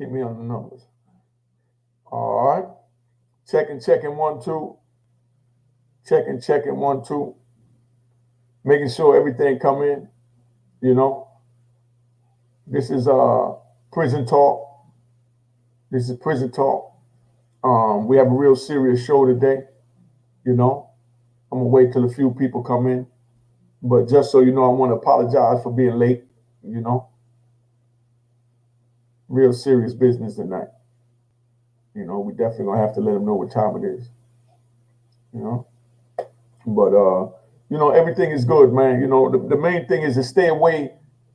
Hit me on the numbers. All right. Checking 1 2. Checking 1 2. Making sure everything come in. You know, this is prison talk. This is prison talk. We have a real serious show today. You know, I'm gonna wait till a few people come in. But just so you know, I want to apologize for being late. You know, real serious business tonight. You know, we definitely gonna have to let them know what time it is. You know, but you know, everything is good, man. You know, the main thing is to stay away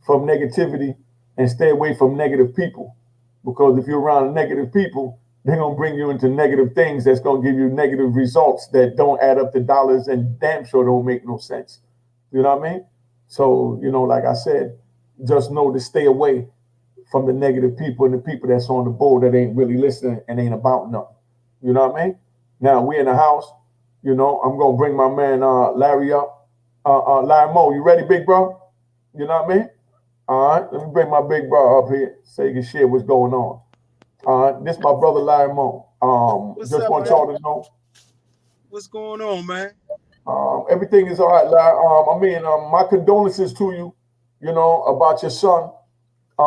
from negativity and stay away from negative people. Because if you're around negative people, they're gonna bring you into negative things that's gonna give you negative results that don't add up to dollars and damn sure don't make no sense. You know what I mean? So, you know, like I said, just know to stay away from the negative people and the people that's on the board that ain't really listening and ain't about nothing. You know what I mean? Now we in the house. You know, I'm gonna bring my man Larry up. Larry Moe, you ready, big bro? You know what I mean? All right, let me bring my big bro up here so you can share what's going on. All right, this is my brother Larry Moe. What's Just up, want man? y'all to know. What's going on, man? Everything is all right, Larry. I mean, my condolences to you. You know about your son. I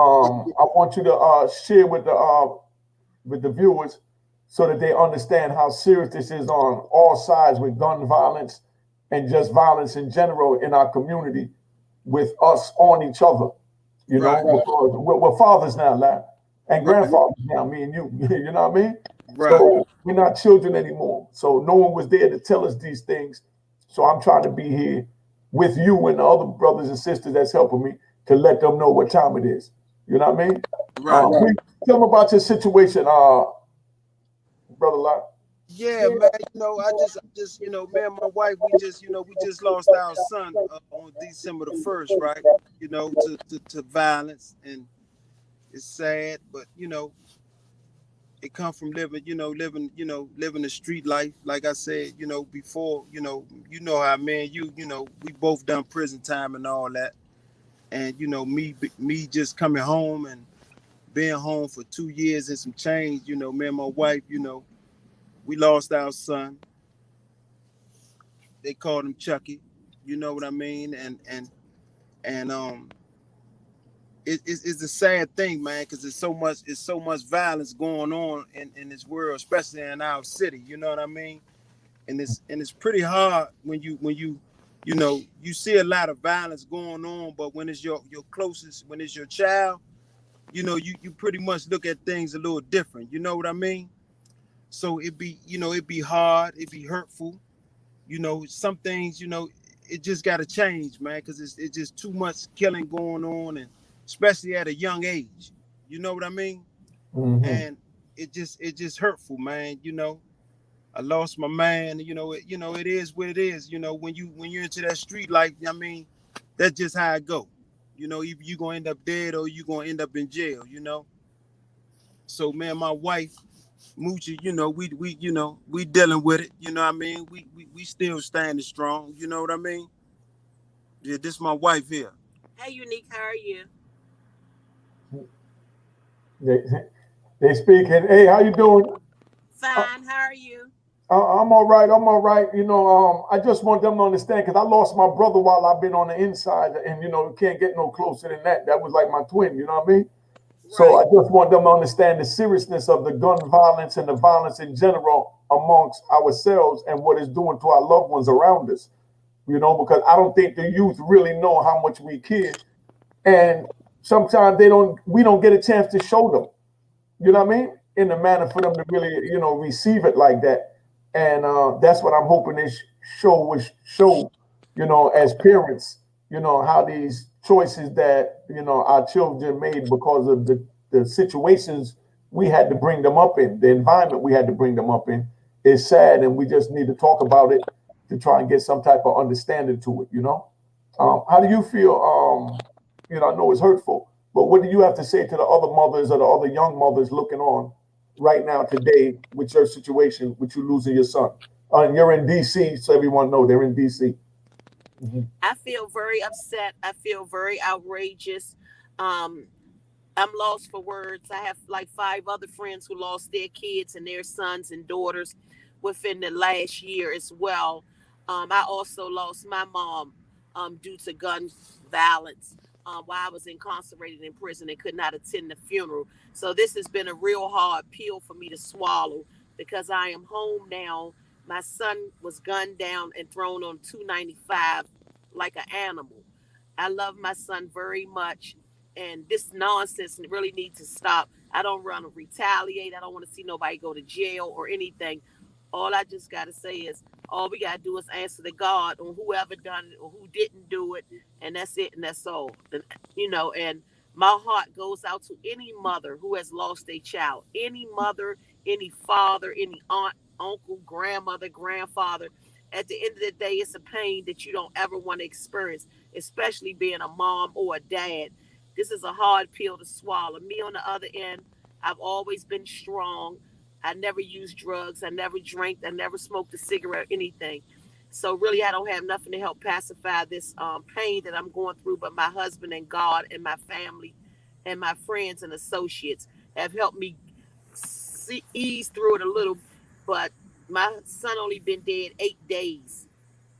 want you to share with the viewers so that they understand how serious this is on all sides with gun violence and just violence in general in our community with us on each other. You know, Right, because we're fathers now, Larry, and right, grandfathers now, me and you. You know what I mean? right. So we're not children anymore. So no one was there to tell us these things. So I'm trying to be here with you and the other brothers and sisters that's helping me to let them know what time it is. You know what I mean? Right. Please tell them about your situation, brother Larry. Yeah, man. I just, me and my wife, we just lost our son on December the 1st, right? To violence, and it's sad, but it come from living the street life. Like I said, before, how man, we both done prison time and all that, and me just coming home and being home for 2 years and some change. Me and my wife, we lost our son. They called him Chucky. You know what I mean? And it's a sad thing, man, because it's so much violence going on in this world, especially in our city. You know what I mean? And it's pretty hard when you see a lot of violence going on, but when it's your closest, when it's your child, you pretty much look at things a little different. You know what I mean? So it be hard, it be hurtful. Some things, it just got to change, man, because it's just too much killing going on, and especially at a young age. You know what I mean? Mm-hmm. And it just hurtful, man. I lost my man. It is what it is. When you're into that street life, I mean, that's just how it go. Either you gonna end up dead or you gonna end up in jail. So, man, my wife, Moochy, we dealing with it. You know what I mean? We still standing strong. You know what I mean? Yeah, this my wife here. Hey, Unique, how are you? They, they speaking. Hey, how you doing? Uh, Fine, how are you? I'm all right. I'm all right. You know, I just want them to understand because I lost my brother while I've been on the inside, and you know, you can't get no closer than that. That was like my twin. You know what I mean? So I Right. just want them to understand the seriousness of the gun violence and the violence in general amongst ourselves and what it's doing to our loved ones around us. You know, because I don't think the youth really know how much we care, and sometimes we don't get a chance to show them. You know what I mean? In the manner for them to really, you know, receive it like that. And that's what I'm hoping this show will show, you know, as parents, you know, how these choices that, you know, our children made because of the situations we had to bring them up in, the environment we had to bring them up in is sad. And we just need to talk about it to try and get some type of understanding to it, you know? How do you feel? You know, I know it's hurtful, but what do you have to say to the other mothers or the other young mothers looking on right now today with your situation, with you losing your son? And you're in D.C., so everyone know they're in D.C. Mm-hmm. I feel very upset. I feel very outrageous. Um, I'm lost for words. I have like 5 other friends who lost their kids and their sons and daughters within the last year as well. I also lost my mom due to gun violence while I was incarcerated in prison and could not attend the funeral. So this has been a real hard pill for me to swallow because I am home now. My son was gunned down and thrown on 295 like an animal. I love my son very much, and this nonsense really needs to stop. I don't want to retaliate. I don't want to see nobody go to jail or anything. All I just got to say is all we got to do is answer to God on whoever done it or who didn't do it, and that's it, and that's all. And my heart goes out to any mother who has lost a child, any mother, any father, any aunt, uncle, grandmother, grandfather. At the end of the day, it's a pain that you don't ever want to experience, especially being a mom or a dad. This is a hard pill to swallow. Me on the other end, I've always been strong. I never used drugs. I never drank. I never smoked a cigarette, anything. So really, I don't have nothing to help pacify this pain that I'm going through. But my husband and God and my family and my friends and associates have helped me ease through it a little. But my son only been dead 8 days,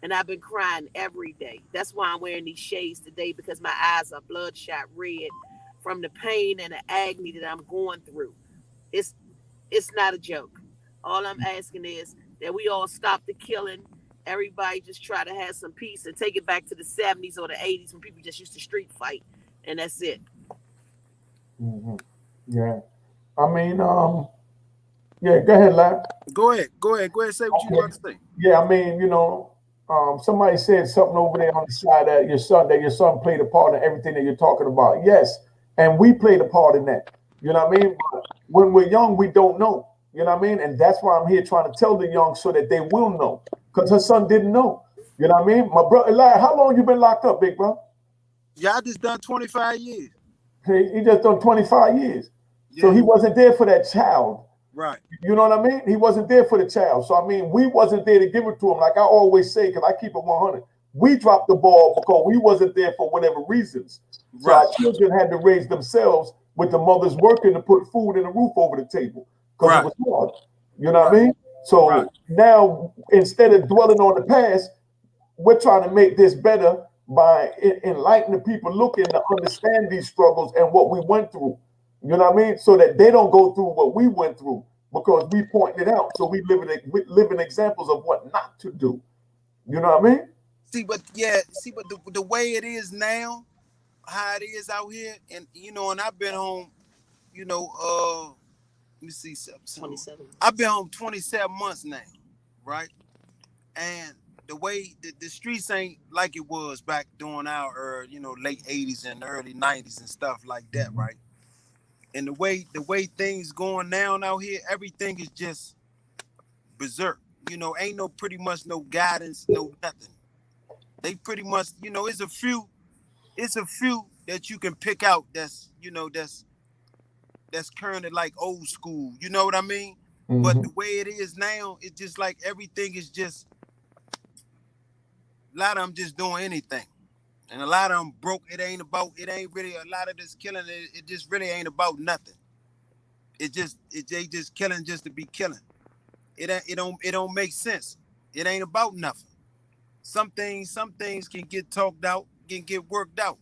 and I've been crying every day. That's why I'm wearing these shades today, because my eyes are bloodshot red from the pain and the agony that I'm going through. It's it's not a joke. All I'm asking is that we all stop the killing. Everybody just try to have some peace and take it back to the 70s or the 80s when people just used to street fight, and that's it. Hmm. Yeah. I mean, yeah, go ahead, Larry. Go ahead. Go ahead. Go ahead. Say what you Okay. about to say. Yeah, I mean, somebody said something over there on the side that your son played a part in everything that you're talking about. Yes, and we played a part in that. You know what I mean? But when we're young, we don't know. You know what I mean? And that's why I'm here trying to tell the young so that they will know. Because her son didn't know. You know what I mean? My brother, Larry, how long you been locked up, big bro? Yeah, I just done 25 years. He just done 25 years. So Yeah, he wasn't there for that child. right. You know what I mean? He wasn't there for the child. So I mean, we wasn't there to give it to him. Like I always say, because I keep it 100. We dropped the ball because we wasn't there for whatever reasons. So Right. our children had to raise themselves with the mothers working to put food and a roof over the table because it Right. was hard. You know what Right. I mean? Right. So now instead of dwelling on the past, we're trying to make this better by enlightening people looking to understand these struggles and what we went through. You know what I mean? So that they don't go through what we went through because we pointed it out. So we living examples of what not to do. You know what I mean? See, but the way it is now, how it is out here, and and I've been home, you know, let me see something. 27. I've been home 27 months now, right? And the way the streets ain't like it was back during our late 80s and early 90s and stuff like that, right? And the way things going down out here, everything is just berserk. Ain't no pretty much no guidance, no nothing. They pretty much, it's a few that you can pick out that's currently like old school. You know what I mean? But Mm-hmm. the way it is now, it's just like everything is just a lot of them just doing anything. And a lot of them broke. It ain't really a lot of this killing. It just really ain't about nothing. They just killing just to be killing. It don't make sense. It ain't about nothing. Some things can get talked out, can get worked out.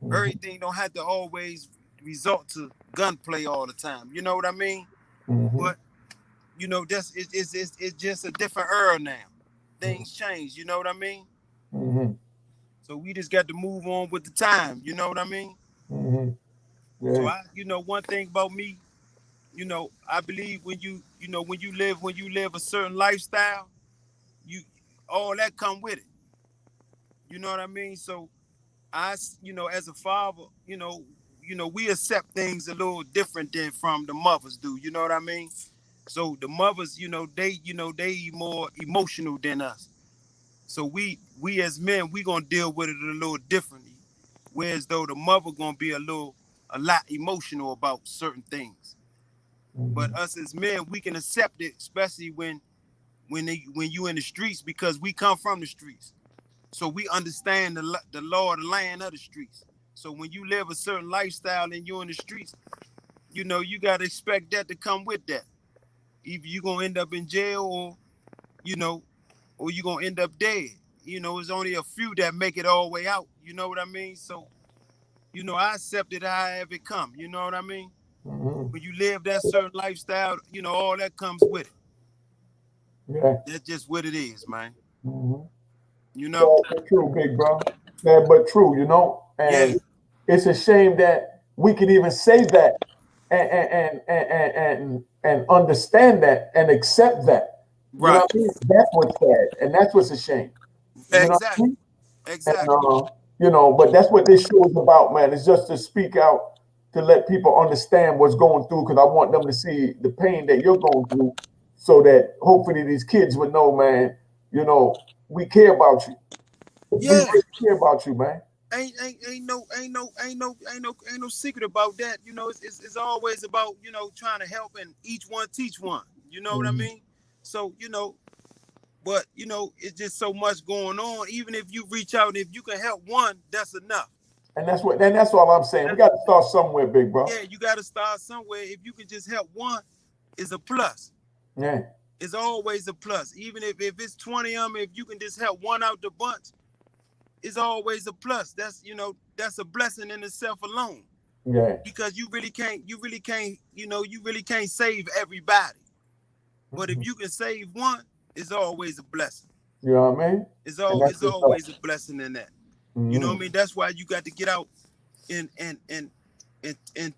Mm-hmm. Everything don't have to always resort to gunplay all the time. You know what I mean? Mm-hmm. But it's just a different era now. Things change. You know what I mean? Mm-hmm. So we just got to move on with the time. You know what I mean? Mm-hmm. So Yeah. one thing about me, I believe when you live a certain lifestyle, you all that come with it. You know what I mean? So as a father, we accept things a little different than from the mothers do. You know what I mean? So the mothers, they more emotional than us. So we as men, we gonna deal with it a little differently. Whereas though the mother gonna be a lot emotional about certain things. But Mm-hmm. us as men, we can accept it, especially when you in the streets, because we come from the streets. So we understand the law of the land of the streets. So when you live a certain lifestyle and you're in the streets, you know, you got to expect that to come with that. Either you're going to end up in jail or, you know, or you're going to end up dead. You know, it's only a few that make it all the way out. You know what I mean? So, you know, I accept it however it come. You know what I mean? Mm-hmm. When you live that certain lifestyle, you know, all that comes with it. Yeah. That's just what it is, man. Mm-hmm. You know? Sad but true, big bro. Sad but true, you know. Yeah. And it's a shame that we can even say that and understand that and accept that. You know Right. what I mean? That's what's sad, and that's what's a shame. You know what I Exactly. mean? And Exactly. you know, but that's what this show is about, man. It's just to speak out to let people understand what's going through, because I want them to see the pain that you're going through, so that hopefully these kids would know, man. You know, we care about you. We Yeah. really care about you, man. Ain't no secret about that. You know, it's always about, you know, trying to help and each one teach one. You know what I Mhm. mean? So, you know, but you know, it's just so much going on. Even if you reach out, if you can help one, that's enough. And that's all I'm saying. We got to start somewhere, big bro. Yeah, you got to start somewhere. If you can just help one, it's a plus. Yeah. It's always a plus. Even if it's 20 of them, if you can just help one out the bunch, it's always a plus. That's, you know, that's a blessing in itself alone. Yeah. Because you really can't save everybody. But if Mhm. you can save one, it's always a blessing. You know what I mean? And that's It's what's up. always a blessing in that. You know what I Mhm. mean? That's why you got to get out and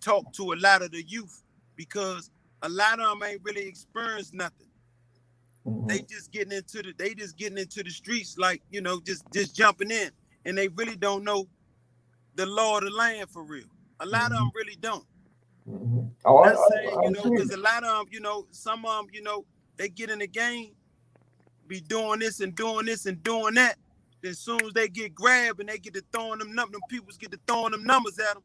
talk to a lot of the youth, because a lot of them ain't really experienced nothing. They Mhm. just getting into the streets, like, you know, just jumping in, and they really don't know the law of the land for real. A lot of them Mhm. really don't. Mhm. Oh, Not saying, you I'm know, seeing because a lot of them, you know, some of them, you know, they get in the game, be doing this and doing this and doing that. Then as soon as they get grabbed and they get to throwing them peoples get to throwing them numbers at them,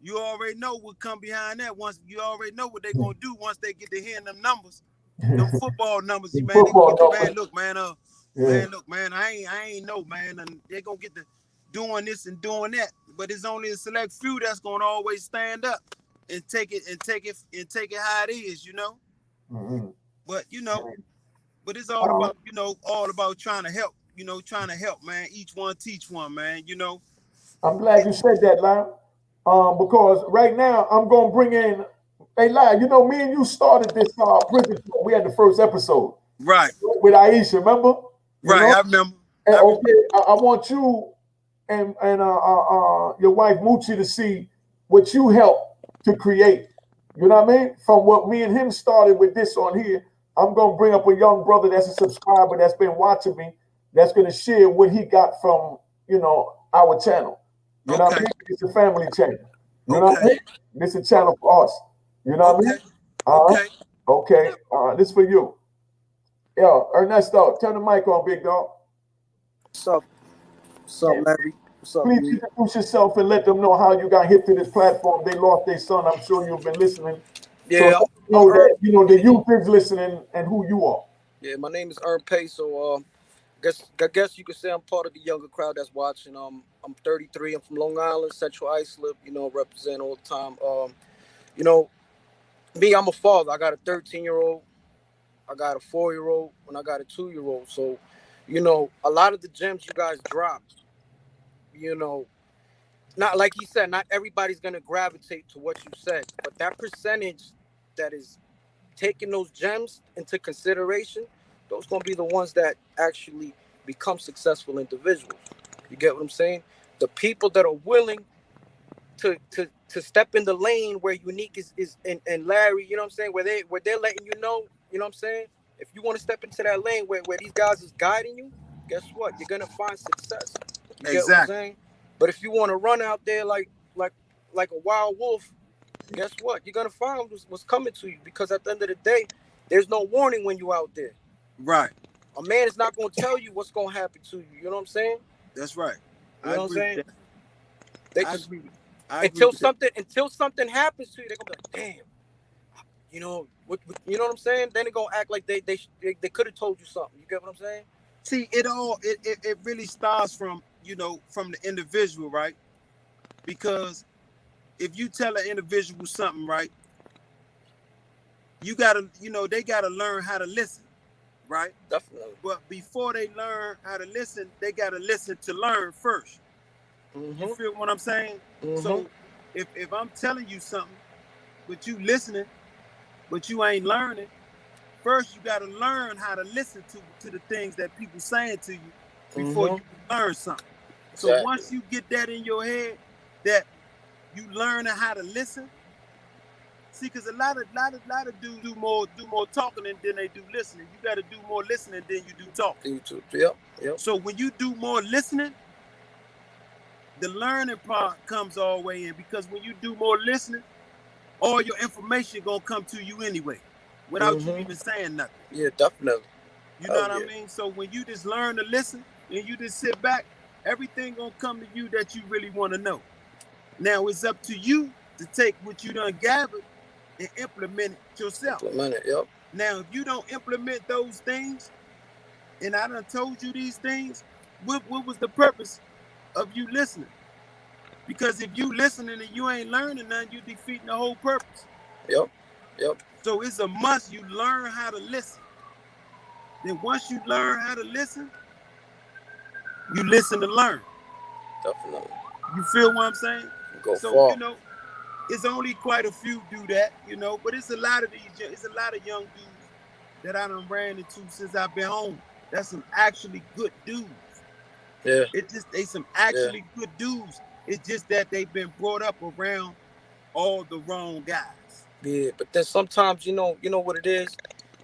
you already know what come behind that. Once you already know what they're gonna do once they get to hearing them numbers, them it. football numbers, The man. They gonna football get the numbers. Yeah. man, look, man, I ain't know, man, and they gonna get to doing this and doing that. But it's only a select few that's gonna always stand up and take it how it is, you know. Mhm. But you know, but it's all Um, about, you know, all about trying to help, you know, trying to help, man. Each one teach one, man, you know. I'm glad you said that, Larry. Because right now I'm gonna bring in. Hey, Larry, you know me and you started this prison. We had the first episode Right, with Aisha. Remember? You right. know. I remember. And, I remember. okay, I want you and your wife Moochy to see what you helped to create. You know what I mean? From what me and him started with this on here, I'm gonna bring up a young brother that's a subscriber that's been watching me. That's gonna share what he got from, you know, our channel. You know what I Okay, mean? It's a family channel. You know what I okay, mean? This is a channel for us. You know what I mean? okay, Uh, okay. okay. This for you. Yo, Ernesto, turn the mic on, big dog. What's up? What's up, Larry? What's up, Please B? introduce yourself and let them know how you got hit to this platform. They lost their son. I'm sure you've been listening. So let Yeah, them I'm know Herb. that, you know, the youth is listening and who you are. Yeah, my name is Herb Pay. So, I guess you could say I'm part of the younger crowd that's watching. I'm 33. I'm from Long Island, Central Islip. You know, represent all the time. You know, me, I'm a father. I got a 13-year-old. I got a 4-year-old, and I got a 2-year-old. So, you know, a lot of the gems you guys drop, you know, not like he said, not everybody's gonna gravitate to what you said, but that percentage that is taking those gems into consideration, those gonna be the ones that actually become successful individuals. You get what I'm saying? The people that are willing to step in the lane where Unique is and Larry, you know what I'm saying, where they're letting you know what I'm saying? If you want to step into that lane where these guys is guiding you, guess what? You're gonna find success. You get what I'm Exactly. saying? But if you want to run out there like like a wild wolf, guess what? You're gonna find what's coming to you, because at the end of the day, there's no warning when you're out there. Right. A man is not gonna tell you what's gonna happen to you. You know what I'm saying? That's right. You I know what I'm agree with saying? that. They I just agree. I agree with that. until something happens to you, they're gonna be like, damn. You know what I'm saying? Then they're gonna act like they could have told you something. You get what I'm saying? See, it really starts from, you know, from the individual, right? Because if you tell an individual something, right, you gotta, they gotta learn how to listen, right? Definitely. But before they learn how to listen, they gotta listen to learn first. You feel what I'm saying? So if I'm telling you something, but you listening, but you ain't learning, first you gotta learn how to listen to the things that people saying to you before you learn something. So Exactly. once you get that in your head, that you learning how to listen. See, because a lot of dudes do more talking than they do listening. You got to do more listening than you do talking. Yep. So when you do more listening, the learning part comes all the way in, because when you do more listening, all your information gonna come to you anyway, without you even saying nothing. Yeah, definitely. You know what I mean? So when you just learn to listen and you just sit back, everything gonna come to you that you really want to know. Now it's up to you to take what you done gathered and implement it yourself. Implement it, yep. Now, if you don't implement those things, and I done told you these things, what was the purpose of you listening? Because if you listening and you ain't learning nothing, you defeating the whole purpose. Yep. So it's a must you learn how to listen. Then once you learn how to listen, you listen to learn. Definitely. You feel what I'm saying? Go so far. It's only quite a few do that, but it's a lot of young dudes that I done ran into since I've been home. That's some actually good dudes. Yeah. They some actually good dudes. It's just that they've been brought up around all the wrong guys. Yeah, but then sometimes you know what it is.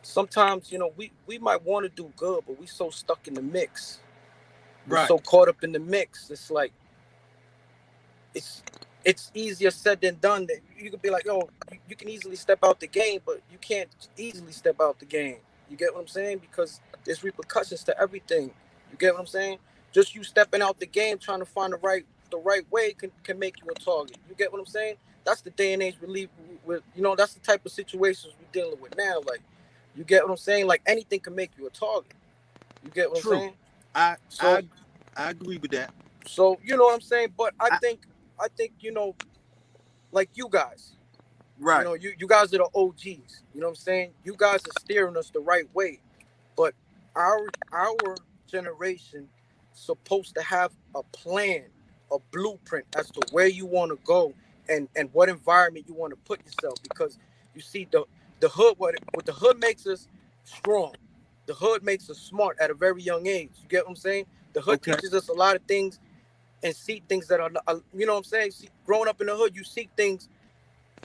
Sometimes we might want to do good, but we so stuck in the mix. We're so caught up in the mix. It's like it's easier said than done. That you could be like, yo, you can easily step out the game, but you can't easily step out the game. You get what I'm saying? Because there's repercussions to everything. You get what I'm saying? Just you stepping out the game, trying to find the right way can make you a target. You get what I'm saying? That's the day and age we live with. That's the type of situations we're dealing with now. Like, you get what I'm saying? Like, anything can make you a target. You get what I'm saying? I agree with that. So you know what I'm saying? But I think like you guys, right? You guys are the OGs. You know what I'm saying? You guys are steering us the right way. But our generation supposed to have a plan, a blueprint as to where you want to go and what environment you want to put yourself. Because you see the hood, what the hood makes us strong. The hood makes us smart at a very young age. You get what I'm saying? The hood teaches us a lot of things and see things that are, you know what I'm saying? Growing up in the hood, you see things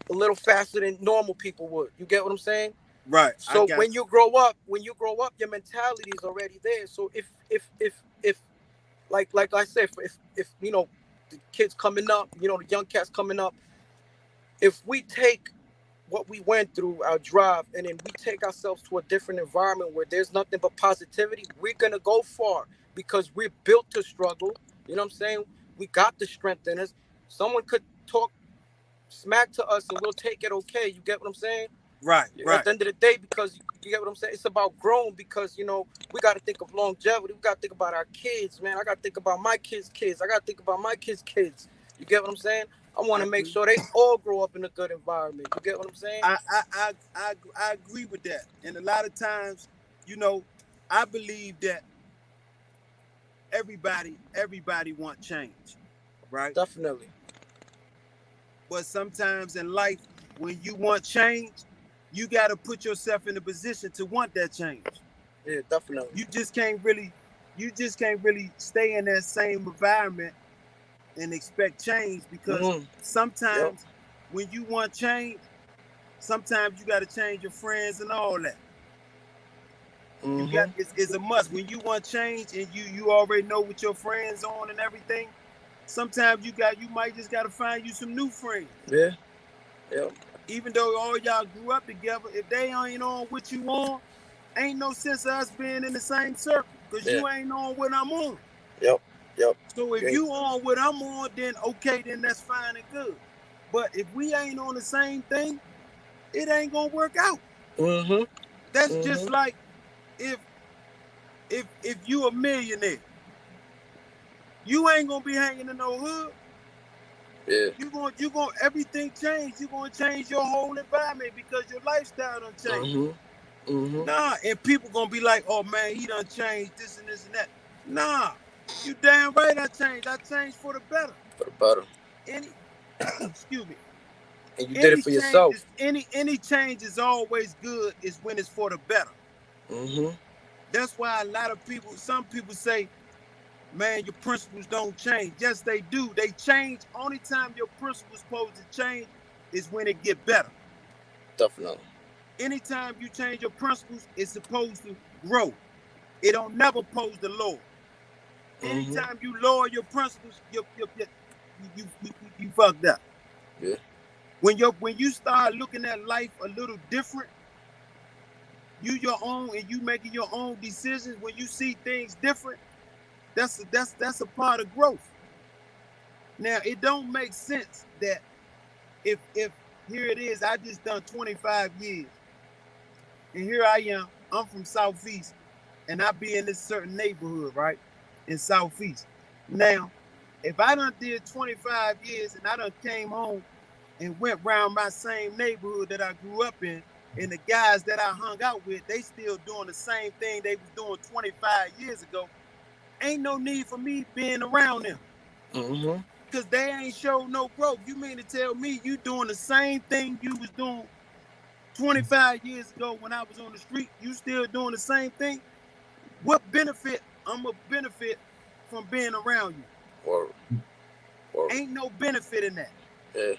a little faster than normal people would. You get what I'm saying? Right. So when you grow up, your mentality is already there. So if like I said, if the kids coming up, the young cats coming up, if we take what we went through, our drive, and then we take ourselves to a different environment where there's nothing but positivity, we're gonna go far because we're built to struggle. You know what I'm saying? We got the strength in us. Someone could talk smack to us and we'll take it okay. You get what I'm saying? Right. At the end of the day, because you get what I'm saying? It's about growing because, we got to think of longevity. We got to think about our kids, man. I got to think about my kids' kids. I got to think about my kids' kids. You get what I'm saying? I want to make sure they all grow up in a good environment. You get what I'm saying? I agree with that. And a lot of times, I believe that everybody want change, right? Definitely. But sometimes in life, when you want change, you got to put yourself in a position to want that change. Yeah, definitely. You just can't really stay in that same environment and expect change, because sometimes when you want change, sometimes you got to change your friends and all that. It's a must. When you want change and you already know what your friends on and everything, sometimes you might just got to find you some new friends. Yeah. Even though all y'all grew up together, if they ain't on what you on, ain't no sense of us being in the same circle, because you ain't on what I'm on. Yep. So if you on what I'm on, then okay, then that's fine and good. But if we ain't on the same thing, it ain't gonna work out. That's just like if you a millionaire, you ain't gonna be hanging in no hood. Yeah. You going everything change. You're gonna change your whole environment because your lifestyle done changed. Nah, and people gonna be like, oh man, he done changed this and this and that. Nah, you damn right I changed. I changed for the better. For the better. Any excuse me. And you did it for yourself. Any change is always good is when it's for the better. That's why a lot of people, some people say, man, your principles don't change. Yes, they do. They change. Only time your principles supposed to change is when it get better. Definitely. Anytime you change your principles, it's supposed to grow. It don't never pose to lower. Anytime you lower your principles, you fucked up. Yeah. When you start looking at life a little different, you your own and you making your own decisions. When you see things different, that's a part of growth. Now it don't make sense that if here it is, I just done 25 years, and here I am. I'm from Southeast, and I be in this certain neighborhood, right, in Southeast. Now, if I done did 25 years and I done came home and went around my same neighborhood that I grew up in, and the guys that I hung out with, they still doing the same thing they was doing 25 years ago, ain't no need for me being around them. Because they ain't showed no growth. You mean to tell me you doing the same thing you was doing 25 years ago when I was on the street, you still doing the same thing? What benefit I'm going to benefit from being around you? Word. Ain't no benefit in that. Yeah.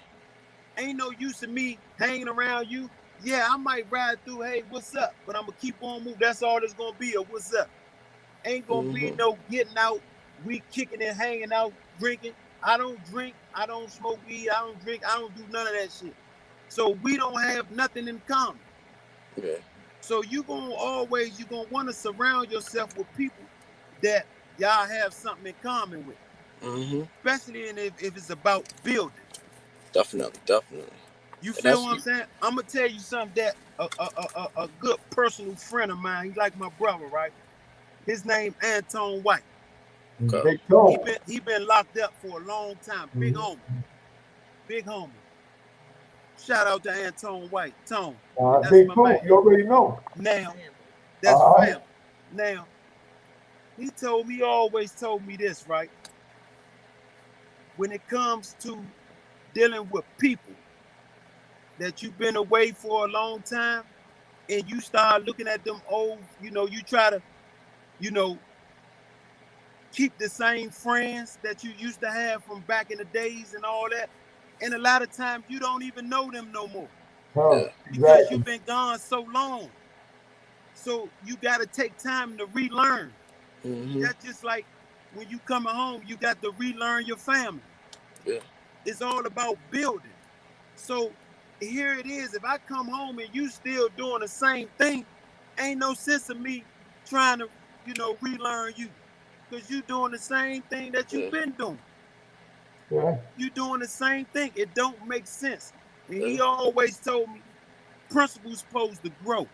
Ain't no use in me hanging around you. Yeah, I might ride through, hey, what's up? But I'm going to keep on moving. That's all there's going to be, or what's up? Ain't going to be no getting out, we kicking and hanging out, drinking. I don't drink. I don't smoke weed. I don't drink. I don't do none of that shit. So we don't have nothing in common. Yeah. So you're going to want to surround yourself with people that y'all have something in common with. Especially if it's about building. Definitely. You feel what I'm saying? I'm going to tell you something that a good personal friend of mine, he's like my brother, right? His name Anton White. Okay. He been locked up for a long time. Big homie. Shout out to Anton White. Tone. Big Tone, you already know. Now, that's family. Now, he always told me this, right? When it comes to dealing with people that you've been away for a long time, and you start looking at them old, you try to, keep the same friends that you used to have from back in the days and all that. And a lot of times you don't even know them no more. Because you've been gone so long. So you got to take time to relearn. That's just like when you coming home, you got to relearn your family. Yeah. It's all about building. So here it is. If I come home and you still doing the same thing, ain't no sense of me trying to, relearn you. Because you're doing the same thing that you've been doing. Yeah. You're doing the same thing. It don't make sense. And he always told me, principles supposed to grow.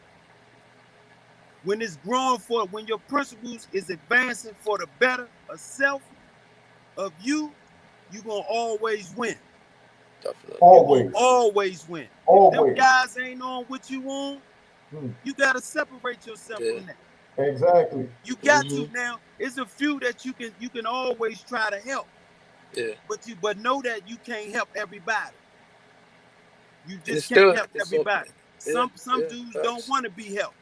When it's growing when your principles is advancing for the better of self, of you, you're going to always win. Definitely. Always win. Always. If them guys ain't on what you on, you got to separate yourself from that. Exactly. You got to. Now, it's a few that you can always try to help. Yeah. But know that you can't help everybody. You just can't help everybody. Some dudes don't want to be helped.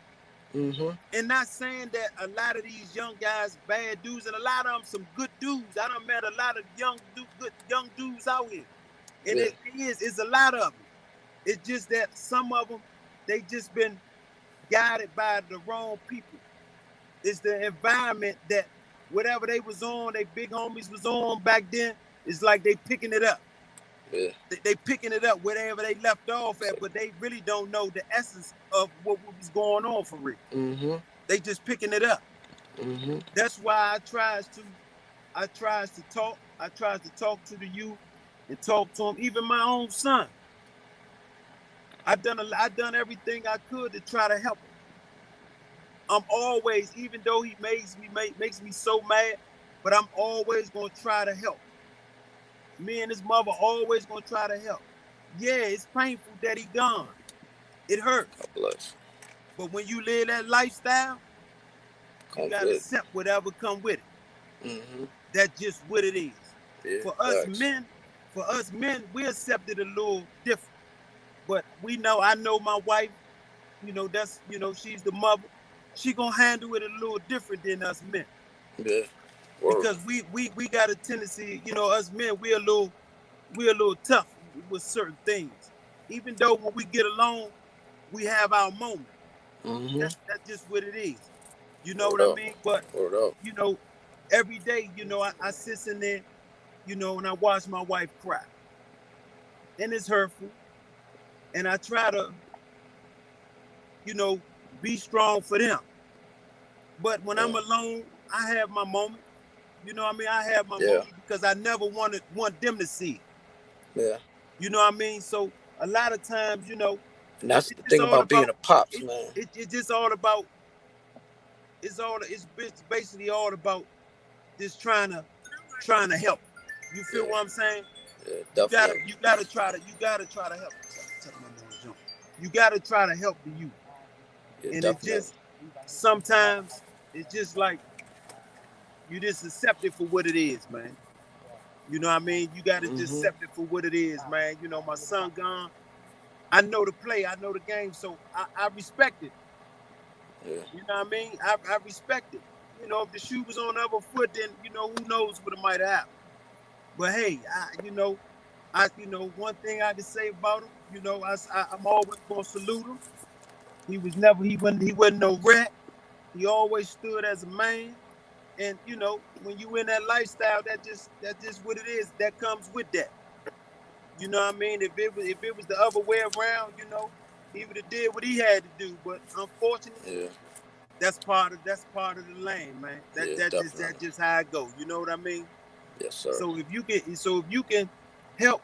And not saying that a lot of these young guys bad dudes, and a lot of them some good dudes. I done met a lot of good young dudes out here, and it's a lot of them. It's just that some of them, they just been guided by the wrong people. It's the environment that whatever they was on, they big homies was on back then. It's like they picking it up. Yeah. They picking it up wherever they left off at, but they really don't know the essence of what was going on for real. They just picking it up. That's why I tries to talk. I tries to talk to the youth and talk to them. Even my own son. I done everything I could to try to help him. I'm always, even though he makes me so mad, but I'm always gonna try to help. Me and his mother always gonna try to help. Yeah, it's painful that he gone. It hurt. God bless. But when you live that lifestyle, you Come gotta good. accept whatever come with it. Mm-hmm. That's just what it is. Yeah, For facts. us men, we accept it a little different. But I know my wife, she's the mother. She gonna handle it a little different than us men. Yeah. Word. Because we got a tendency, us men, we're a little tough with certain things. Even though when we get along, we have our moment. Mm-hmm. That's just what it is. You know Word what I up. mean? But Word up. every day, I sit in there, and I watch my wife cry. And it's hurtful. And I try to, be strong for them. But when I'm alone, I have my moment. You know what I mean? I have my moment because I never want them to see it. Yeah. You know what I mean? So a lot of times, and that's the thing about being a pops, man. It's just all about. It's basically all about just trying to help. You feel what I'm saying? Yeah, definitely. You gotta try to help. You gotta try to help the youth. Yeah, And definitely. it just sometimes it's just like you just accept it for what it is, man. You know what I mean? You gotta just accept it for what it is, man. My son gone. I know the play, I know the game, so I respect it. Yeah. You know what I mean? I respect it. If the shoe was on the other foot, then who knows what it might have happened. But hey, one thing I can say about him, I'm always gonna salute him. He wasn't no rat. He always stood as a man. And when you in that lifestyle, that's just what it is. That comes with that. You know what I mean? If it was the other way around, he would have did what he had to do. But unfortunately, that's part of the lane, man. That's just how it goes. You know what I mean? Yes, sir. So if you can help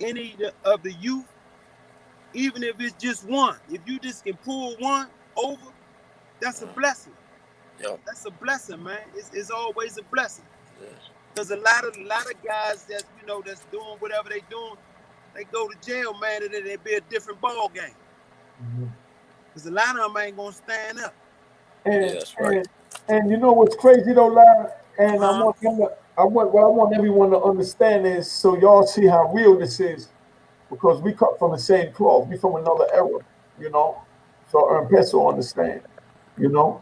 any of the youth, even if it's just one, if you just can pull one over, that's a blessing. Yep. That's a blessing, man. It's always a blessing. Yeah. Because a lot of guys that's doing whatever they doing, they go to jail, man, and it'd be a different ball game. Because a lot of them ain't gonna stand up. And, that's right. And you know what's crazy though, Larry? And I want everyone to understand this so y'all see how real this is, because we cut from the same cloth. We from another era, you know. So Peso understand, you know.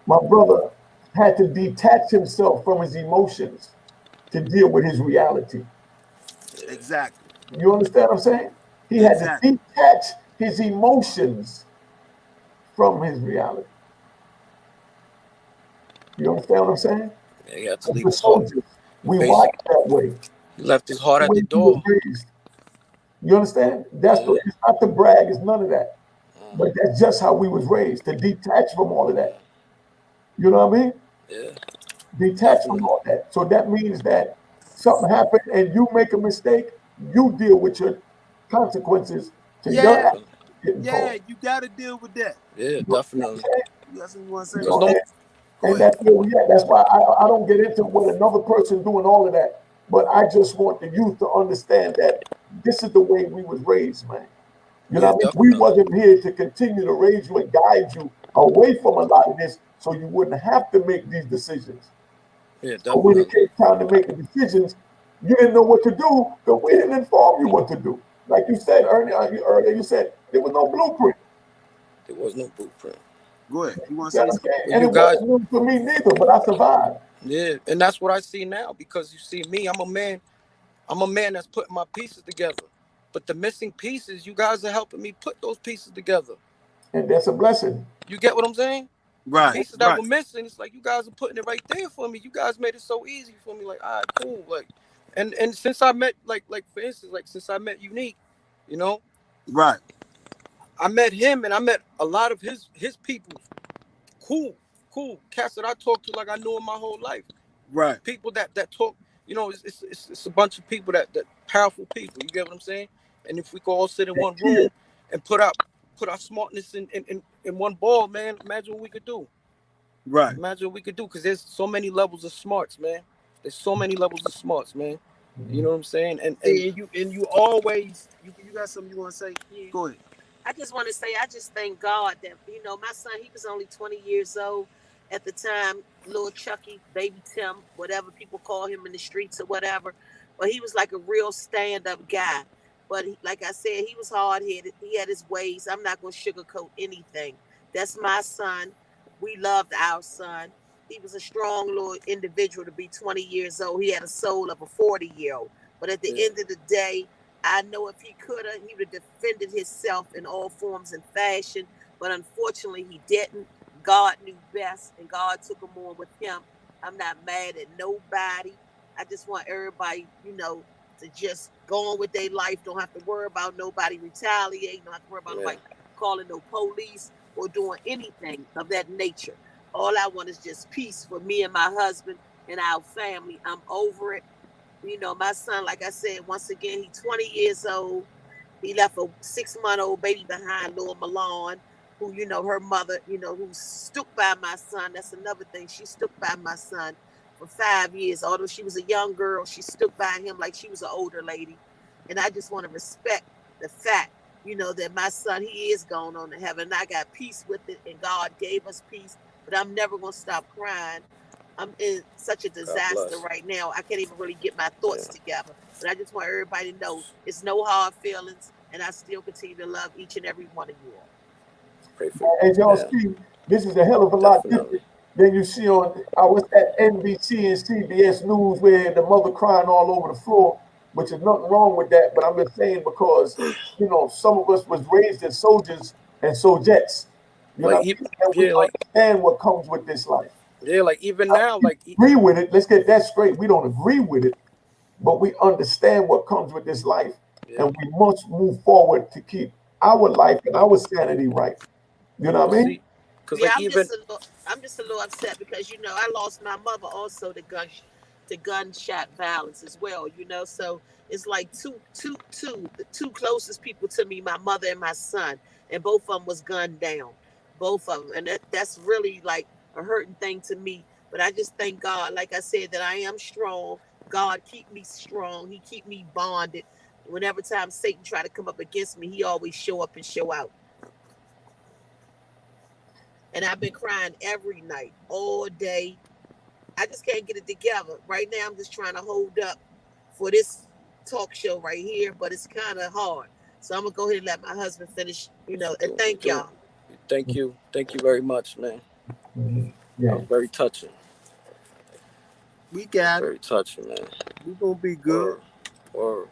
My brother had to detach himself from his emotions to deal with his reality. Exactly. You understand what I'm saying? He had to detach his emotions from his reality. You understand what I'm saying? Yeah, he had to leave The his heart. soldiers, we watch that way. He left his heart The at way the he was door. raised. You understand? It's not to brag, it's none of that. But that's just how we was raised, to detach from all of that. You know what I mean? Yeah. Detach from all that. So that means that something happened and you make a mistake, you deal with your consequences to your action getting told. You got to deal with that. Yeah, definitely. You got something you want to say? You know, and that's where we at. That's why I don't get into with another person doing all of that. But I just want the youth to understand that this is the way we was raised, man. You know what I mean? We wasn't here to continue to raise you and guide you away from a lot of this so you wouldn't have to make these decisions. Yeah, So when it came time to make the decisions, you didn't know what to do because we didn't inform you what to do. Like you said earlier, you said there was no blueprint. There was no blueprint. Go ahead. You want to say something? And it wasn't new for me neither, but I survived. Yeah, and that's what I see now, because you see me, I'm a man that's putting my pieces together. But the missing pieces, you guys are helping me put those pieces together. And that's a blessing. You get what I'm saying? Right. The pieces that were missing, it's like you guys are putting it right there for me. You guys made it so easy for me. Like, all right, cool. Like, and since I met, like for instance, like since I met Unique, you know, right, I met him and I met a lot of his people. Cool cats that I talked to like I knew him my whole life. Right. People that talk, you know, it's a bunch of people that powerful people. You get what I'm saying? And if we could all sit in one room and put our smartness in one ball, man, imagine what we could do. Right. Imagine what we could do, because there's so many levels of smarts, man. There's so many levels of smarts, man. You know what I'm saying? And you always you got something you want to say? Yeah. Go ahead. I just want to say, I just thank God that, my son, he was only 20 years old at the time, little Chucky, baby Tim, whatever people call him in the streets or whatever. But he was like a real stand up guy. But like I said, he was hard headed. He had his ways. I'm not going to sugarcoat anything. That's my son. We loved our son. He was a strong little individual to be 20 years old. He had a soul of a 40-year-old. But at the end of the day, I know if he could have, he would have defended himself in all forms and fashion. But unfortunately, he didn't. God knew best, and God took him on with him. I'm not mad at nobody. I just want everybody, to just go on with their life. Don't have to worry about nobody retaliating. Don't have to worry about nobody calling no police or doing anything of that nature. All I want is just peace for me and my husband and our family. I'm over it. My son, like I said, once again, he's 20 years old. He left a 6-month-old baby behind, Laura Malone, who, her mother, who stuck by my son. That's another thing. She stuck by my son for 5 years. Although she was a young girl, she stuck by him like she was an older lady. And I just want to respect the fact, that my son, he is going on to heaven. And I got peace with it, and God gave us peace. But I'm never going to stop crying. I'm in such a disaster right now. I can't even really get my thoughts together. But I just want everybody to know it's no hard feelings, and I still continue to love each and every one of you all. Pray for As y'all see, this is a hell of a lot different than you see on what's that NBC and CBS News where the mother crying all over the floor, which is nothing wrong with that. But I'm just saying because some of us was raised as soldiers and soldiettes, like, and we understand what comes with this life. Yeah, like even now, like agree with it. Let's get that straight. We don't agree with it, but we understand what comes with this life, and we must move forward to keep our life and our sanity right. You know what I mean? Yeah, like I'm just a little upset because I lost my mother also to gunshot violence as well. So it's like the two closest people to me, my mother and my son, and both of them was gunned down, both of them, and that's really like a hurting thing to me. But I just thank God, like I said, that I am strong. God keep me strong. He keep me bonded. Whenever time Satan try to come up against me, he always show up and show out. And I've been crying every night, all day. I just can't get it together. Right now, I'm just trying to hold up for this talk show right here, but it's kind of hard. So I'm going to go ahead and let my husband finish, and thank y'all. Thank you. Thank you very much, man. Yeah. That was very touching. We got very touching, man. We going to be good. Word.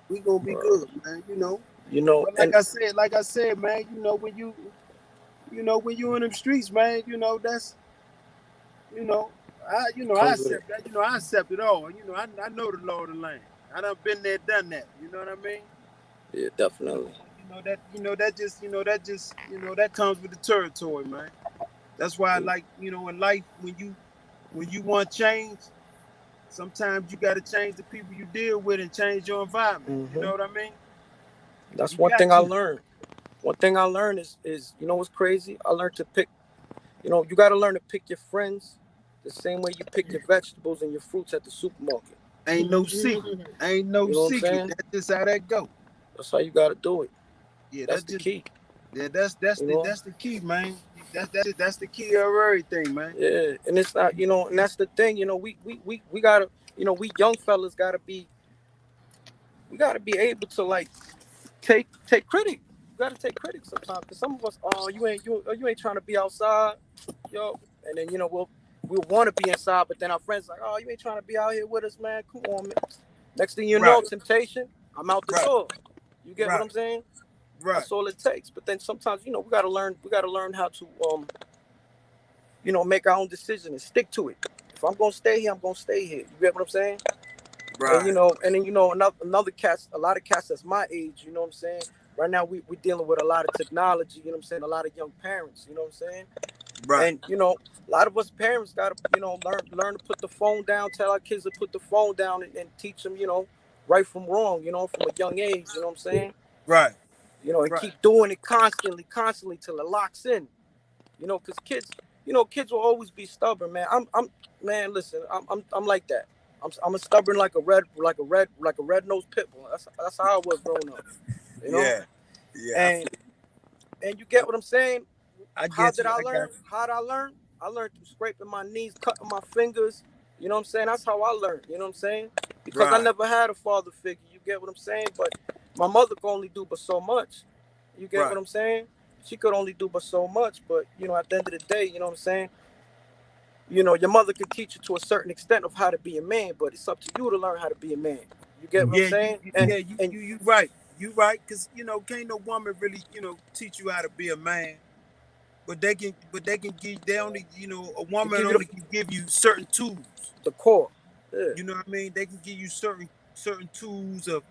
We going to be good, man, But like I said, man, when you in them streets, man, that's, I accept that. I accept it all. I know the law of the land. I done been there, done that. You know what I mean? Yeah, definitely. That comes with the territory, man. That's why, like, in life, when you want change, sometimes you got to change the people you deal with and change your environment. You know what I mean? That's one thing I learned. One thing I learned is what's crazy? I learned to pick. You got to learn to pick your friends the same way you pick your vegetables and your fruits at the supermarket. Ain't no secret. Ain't no secret. That's just how that go. That's how you got to do it. Yeah, that's the key. Yeah, that's the key, man. That's the key of everything, man. Yeah, and it's not, and that's the thing, we gotta, we young fellas gotta be able to like take critic. You gotta take critics sometimes, because some of us, you ain't trying to be outside, and then we'll want to be inside, but then our friends like, you ain't trying to be out here with us, man. Come on, man. Next thing you know, temptation, I'm out the door. You get what I'm saying? Right. That's all it takes. But then sometimes, we gotta learn how to make our own decision and stick to it. If I'm gonna stay here, I'm gonna stay here. You get what I'm saying? Right. And then another cats, a lot of cats that's my age, you know what I'm saying? Right now we're dealing with a lot of technology, you know what I'm saying? A lot of young parents, you know what I'm saying? Right. And a lot of us parents gotta, learn to put the phone down, tell our kids to put the phone down and teach them, right from wrong, from a young age, you know what I'm saying? Right. And keep doing it constantly till it locks in. Because kids will always be stubborn, man. Man, listen, I'm like that. I'm a stubborn like a red-nosed pit bull. That's how I was growing up. You know? Yeah. Yeah. And you get what I'm saying? I How get did you. I I got learn? How did I learn? I learned through scraping my knees, cutting my fingers. You know what I'm saying? That's how I learned. You know what I'm saying? Because I Right. never had a father figure. You get what I'm saying? But my mother could only do but so much. You get Right. what I'm saying? She could only do but so much. But, you know, at the end of the day, you know what I'm saying? You know, your mother could teach you to a certain extent of how to be a man, but it's up to you to learn how to be a man. You get what I'm Yeah, saying? you right. You right, because can't no woman really, teach you how to be a man. But they can give they only, a woman give you only can give you certain tools. the core. Yeah. You know what I mean? They can give you certain tools of,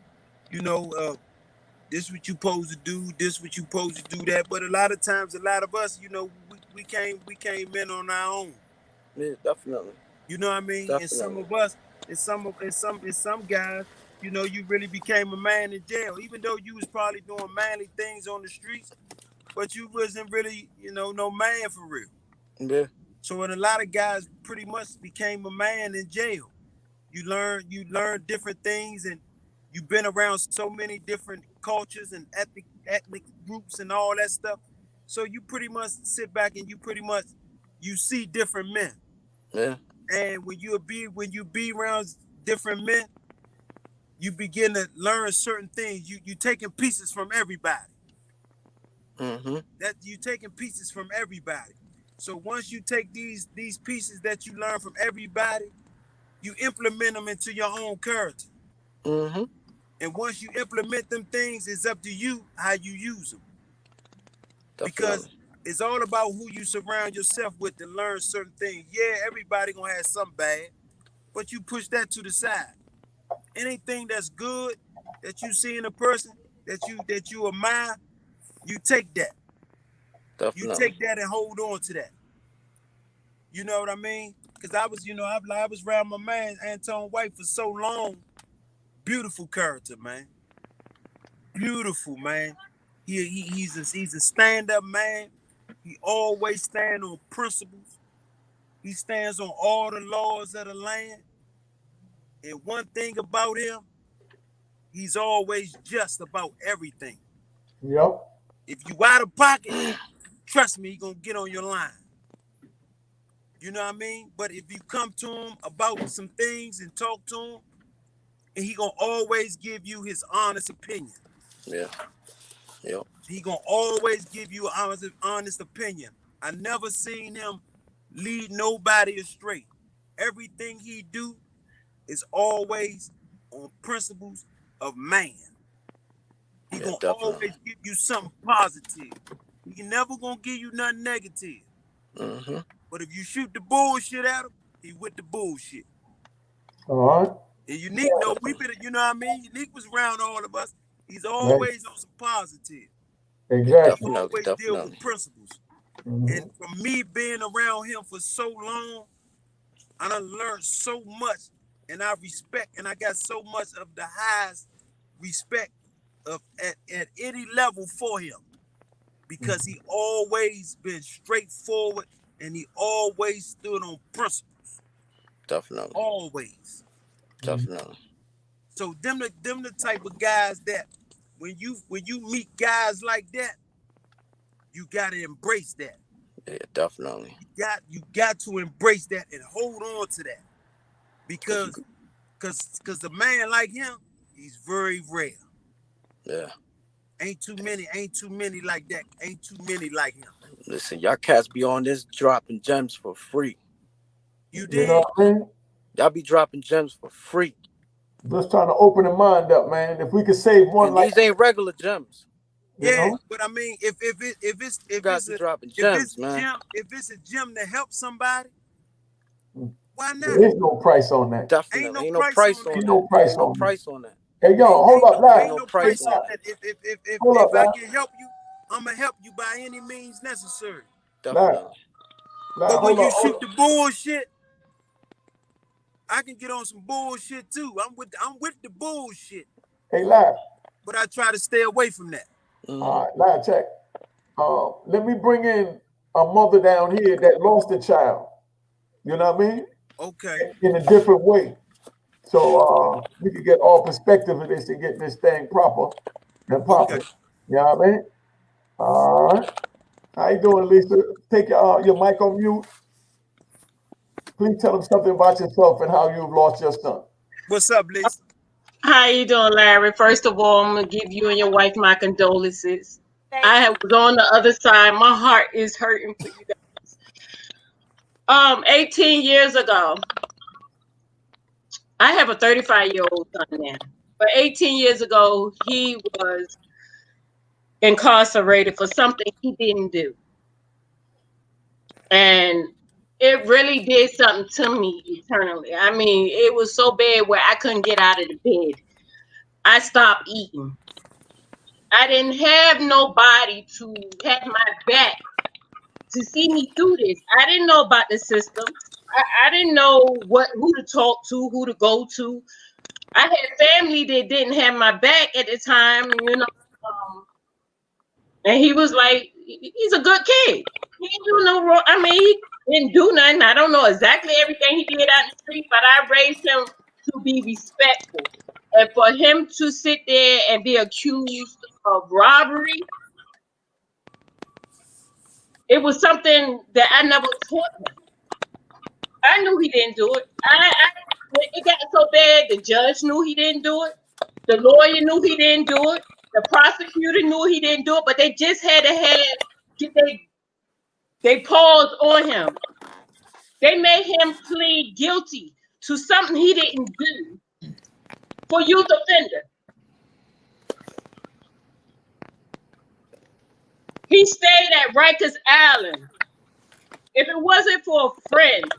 this what you supposed to do, this what you supposed to do that. But a lot of times, a lot of us, we came in on our own. Yeah, definitely. You know what I mean? Definitely. And some of us, and some guys, you really became a man in jail, even though you was probably doing manly things on the streets, but you wasn't really, no man for real. Yeah. So, and a lot of guys pretty much became a man in jail. You learn different things, and you've been around so many different cultures and ethnic groups and all that stuff. So you pretty much sit back and you see different men. Yeah. And when you be around different men, you begin to learn certain things. You taking pieces from everybody. Mm-hmm. That you taking pieces from everybody. So once you take these pieces that you learn from everybody, you implement them into your own character. Mm-hmm. And once you implement them things, it's up to you how you use them. Definitely. Because it's all about who you surround yourself with to learn certain things. Yeah, everybody gonna have something bad, but you push that to the side. Anything that's good that you see in a person that you admire, you take that. You Definitely. take that and hold on to that. You know what I mean? Because I was around my man Anton White for so long. Beautiful character, man. Beautiful, man. He's a stand-up man. He always stand on principles. He stands on all the laws of the land. And one thing about him, he's always just about everything. Yep. If you out of pocket, trust me, he gonna get on your line. You know what I mean? But if you come to him about some things and talk to him, and he gonna always give you his honest opinion. Yeah. Yep. He gonna always give you an honest opinion. I never seen him lead nobody astray. Everything he do is always on principles of man. He gonna always give you something positive. He never gonna give you nothing negative. Mm-hmm. But if you shoot the bullshit at him, he with the bullshit. All right. And Unique, though, we been, you know what I mean? Unique was around all of us. He's always on some positive. Exactly. He always deal with principles. Mm-hmm. And for me being around him for so long, I done learned so much, and I respect, and I got so much of the highest respect of at any level for him, because he always been straightforward and he always stood on principles. Definitely. Always. Definitely. So them the type of guys that when you meet guys like that, you gotta embrace that. Yeah, definitely. You got to embrace that and hold on to that. Because a man like him, he's very rare. Yeah. Ain't too many like that. Ain't too many like him. Listen, y'all cats be on this dropping gems for free. You did? You know what I mean? Y'all be dropping gems for free. Just trying to open the mind up, man. If we could save one, And like, these ain't regular gems. you Yeah, know? but I mean, if Guys be dropping gems, man. if it's a gem to help somebody, why not? There is no price on that. Definitely. Ain't no price on that. Ain't no price Ain't no on price on that. Hey, yo, hold up, Larry. Ain't no price on that. If Hold up, I Larry. can help you, I'm gonna help you by any means necessary. Definitely. Larry, But when hold you up, shoot the bullshit, I can get on some bullshit too. I'm with the bullshit. Hey, Larry. But I try to stay away from that. Mm-hmm. All right, Larry, check. Let me bring in a mother down here that lost a child. You know what I mean? Okay. In a different way. so we can get all perspective of this and get this thing proper and Okay. popping. You know what I mean? All right. How you doing, Lisa? Take your mic on mute. Please tell them something about yourself and how you've lost your son. What's up, Lisa? How you doing, Larry? First of all, I'm gonna give you and your wife my condolences. Was on the other side. My heart is hurting for you guys. 18 years ago, I have a 35-year-old son now. But 18 years ago, he was incarcerated for something he didn't do. And it really did something to me eternally. I mean, it was so bad where I couldn't get out of the bed. I stopped eating. I didn't have nobody to have my back to see me through this. I didn't know about the system. I didn't know who to talk to, who to go to. I had family that didn't have my back at the time, and he was like, he's a good kid. He didn't do no wrong. I mean, he didn't do nothing. I don't know exactly everything he did out in the street, but I raised him to be respectful. And for him to sit there and be accused of robbery, it was something that I never taught him. I knew he didn't do it. It got so bad, the judge knew he didn't do it. The lawyer knew he didn't do it. The prosecutor knew he didn't do it, but they just had to they paused on him. They made him plead guilty to something he didn't do for youth offender. He stayed at Rikers Island. If it wasn't for a friend,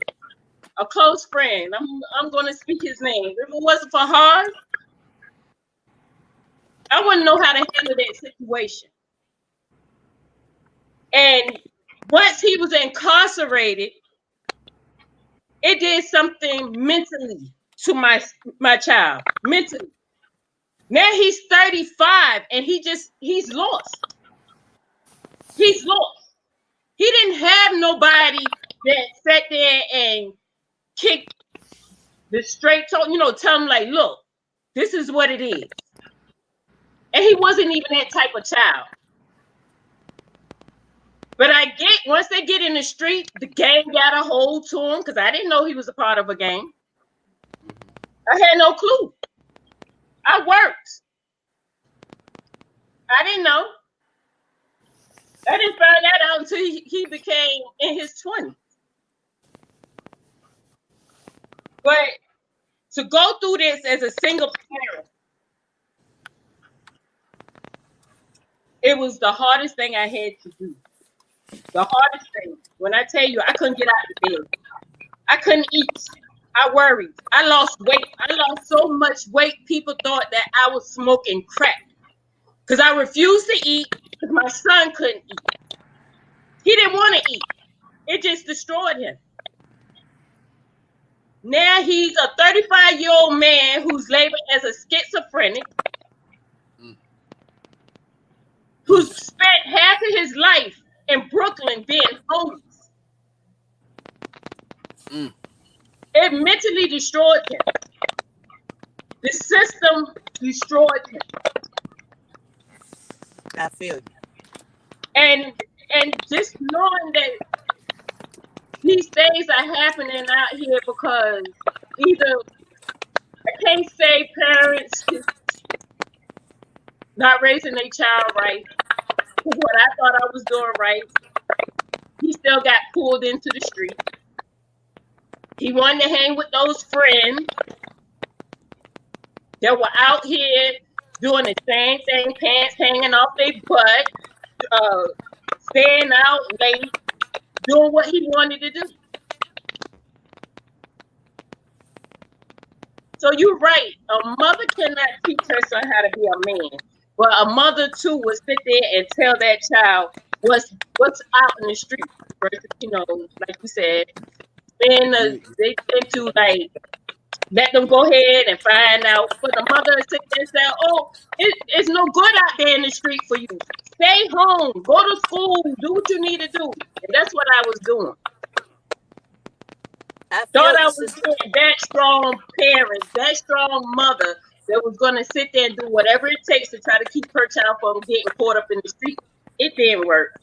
a close friend, I'm going to speak his name. If it wasn't for her, I wouldn't know how to handle that situation. And once he was incarcerated, it did something mentally to my child, mentally. Now he's 35 and he's lost. He's lost. He didn't have nobody that sat there and kicked the straight talk, tell him like, look, this is what it is. And he wasn't even that type of child. But once they get in the street, the gang got a hold to him because I didn't know he was a part of a gang. I had no clue. I worked. I didn't know. I didn't find that out until he became in his 20s. But to go through this as a single parent, it was the hardest thing I had to do. The hardest thing. When I tell you, I couldn't get out of bed. I couldn't eat. I worried. I lost weight. I lost so much weight, people thought that I was smoking crack. Because I refused to eat because my son couldn't eat. He didn't want to eat. It just destroyed him. Now he's a 35-year-old man who's labeled as a schizophrenic, who's spent half of his life in Brooklyn being homeless. It mentally destroyed him. The system destroyed him. I feel you. And just knowing that these things are happening out here because either I can't say parents not raising their child right, because what I thought I was doing right, he still got pulled into the street. He wanted to hang with those friends that were out here doing the same thing, pants hanging off their butt, staying out late, doing what he wanted to do. So you're right. A mother cannot teach her son how to be a man, but a mother too would sit there and tell that child what's out in the street. Versus, like you said, they tend to like let them go ahead and find out. For the mother to sit there and say, "Oh, it's no good out there in the street for you. Stay home, go to school, do what you need to do." And that's what I was doing. I Thought feel I you, was sister. getting that strong parent, that strong mother that was going to sit there and do whatever it takes to try to keep her child from getting caught up in the street. It didn't work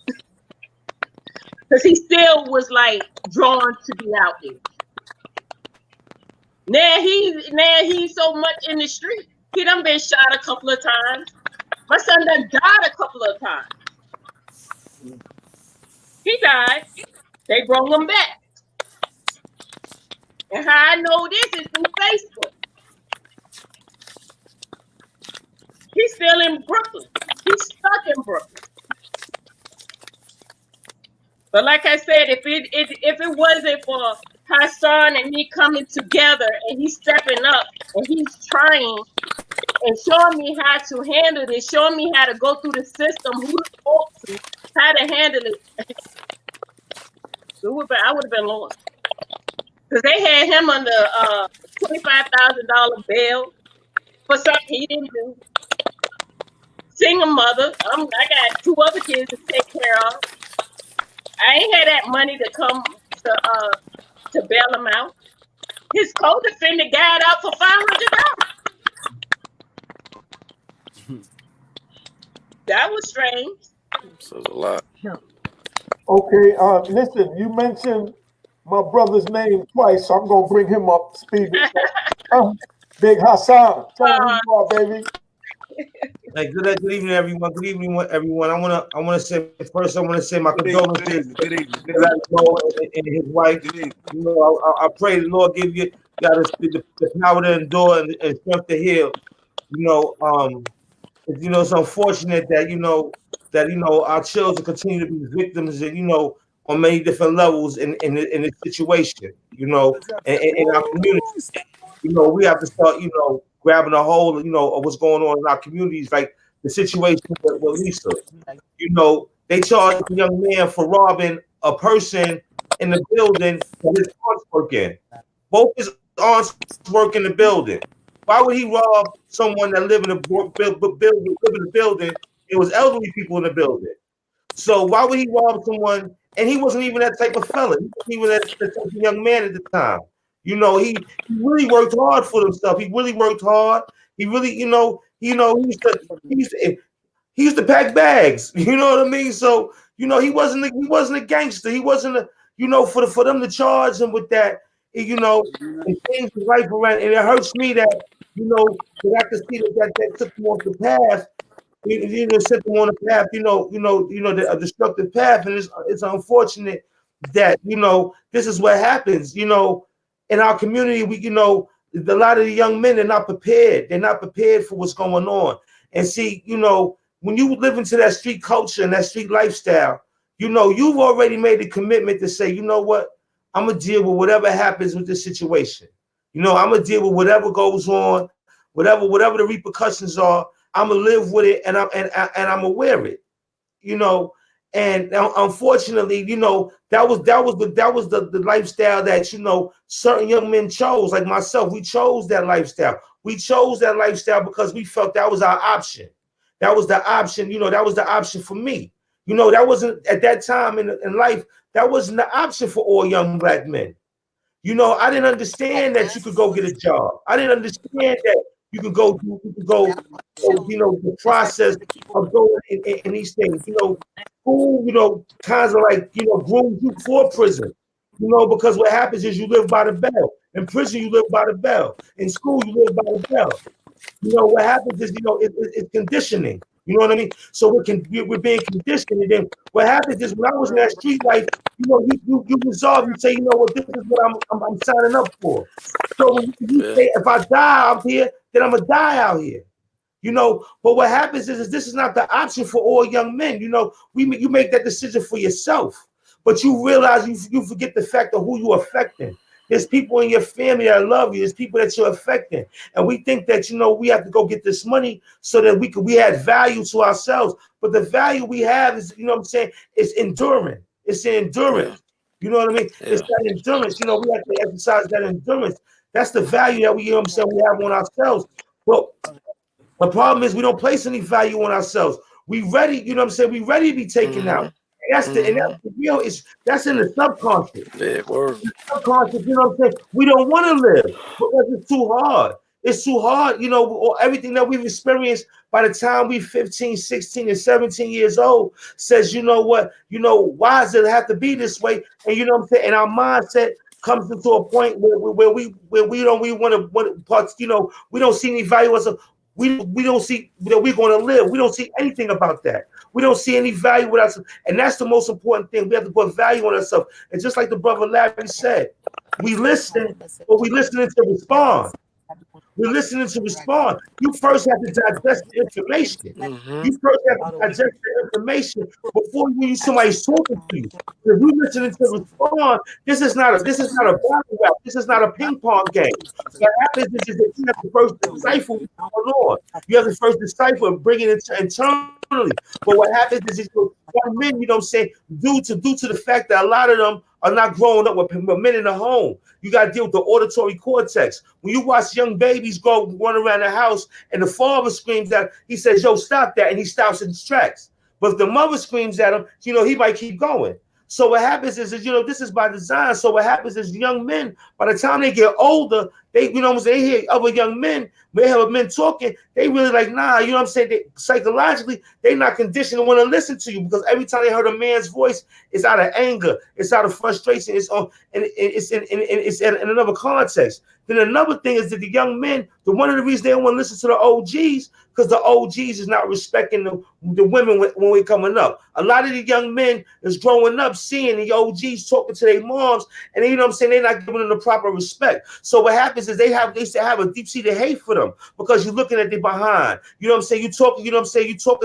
because he still was like drawn to be out there. Now he's so much in the street. He done been shot a couple of times. My son done died a couple of times. He died. They brought him back. And how I know this is through Facebook. He's still in Brooklyn. He's stuck in Brooklyn. But like I said, if it wasn't for Hassan and me coming together and he's stepping up and he's trying and showing me how to handle this, showing me how to go through the system, who to talk to, how to handle it, I would have been lost. Because they had him under $25,000 bail for something he didn't do. Single mother. I got 2 other kids to take care of. I ain't had that money to come to bail him out. His co-defendant got out for $500. That was strange. Says a lot. Okay, listen, you mentioned my brother's name twice, so I'm gonna bring him up to speed. Big Hassan, tell him who you are, baby. Hey, good evening, everyone. Good evening, everyone. I wanna say first. I wanna say my condolences to Larry Moe and his wife. You know, I pray the Lord give you the power to endure and strength to heal. It's unfortunate that our children continue to be victims, and on many different levels in this situation. In our community. We have to start, grabbing a hold, of what's going on in our communities, like the situation with Lisa. They charged a young man for robbing a person in the building that his aunts work in. Both his aunts work in the building. Why would he rob someone that live in the building? It was elderly people in the building. So why would he rob someone? And he wasn't even that type of fella. He wasn't even that type of young man at the time. He really worked hard for himself. He really worked hard. He really, he used to pack bags. You know what I mean? So, he wasn't a gangster. He wasn't for them to charge him with that, and change his life around. And it hurts me that I can see that took him off the path. Set them on a path, a destructive path, and it's unfortunate that this is what happens. In our community, a lot of the young men are not prepared. They're not prepared for what's going on. And see, when you live into that street culture and that street lifestyle, you've already made a commitment to say, you know what, I'm gonna deal with whatever happens with this situation. I'm gonna deal with whatever goes on, whatever the repercussions are. I'm gonna live with it, and I'm aware of it. And unfortunately, that was the lifestyle that certain young men chose, like myself. We chose that lifestyle. We chose that lifestyle because we felt that was our option. That was the option. That was the option for me. That wasn't at that time in life. That wasn't the option for all young black men. I didn't understand that you could go get a job. I didn't understand that you could go, the process of going in these things. School, kinds of like, grooms you for prison. Because what happens is you live by the bell. In prison, you live by the bell. In school, you live by the bell. What happens is, it's conditioning. You know what I mean? So we're being conditioned. And then what happens is when I was in that street life, you resolve, you say, you know what, this is what I'm signing up for. So when you say, if I die out here, then I'm gonna die out here. But what happens is this is not the option for all young men. You make that decision for yourself, but you realize you forget the fact of who you're affecting. There's people in your family that love you. There's people that you're affecting. And we think that, we have to go get this money so that we add value to ourselves. But the value we have is, it's enduring. It's the endurance. You know what I mean? Yeah. It's that endurance. We have to exercise that endurance. That's the value that we have on ourselves. But the problem is we don't place any value on ourselves. We ready, we ready to be taken out. That's the real. That's in the subconscious. Yeah, word. Subconscious, you know what I'm saying? We don't want to live because it's too hard. It's too hard, you know, everything that we've experienced by the time we 15, 16, and 17 years old says, you know what, why does it have to be this way? And you know what I'm saying? And our mindset comes into a point where we don't we want parts, we don't see any value as a we don't see that we're going to live. We don't see anything about that. We don't see any value with us. And that's the most important thing. We have to put value on ourselves. And just like the brother Larry said, we listen, but we listening to respond. We're listening to respond. You first have to digest the information. Mm-hmm. You first have to digest the information before somebody's talking to you. If you listening to respond, this is not a battle rap. This is not a ping pong game. What happens is that you have to first decipher what's going on. You have to first decipher and bring it internally. But what happens is young men, you know what I'm saying, due to the fact that a lot of them are not growing up with men in the home. You got to deal with the auditory cortex. When you watch young babies run around the house and the father screams at him, he says, yo, stop that. And he stops in his tracks. But if the mother screams at him, he might keep going. So what happens is, this is by design. So what happens is young men, by the time they get older, they hear other young men, they have men talking, they really like, nah, you know what I'm saying? Psychologically, they're not conditioned to want to listen to you because every time they heard a man's voice, it's out of anger, it's out of frustration, it's in another context. Then another thing is that the young men, one of the reasons they don't want to listen to the OGs, because the OGs is not respecting the women when we're coming up. A lot of the young men is growing up seeing the OGs talking to their moms, and you know what I'm saying, they're not giving them the proper respect. So what happens is they used to have a deep-seated hate for them because you're looking at their behind. You know what I'm saying? You talking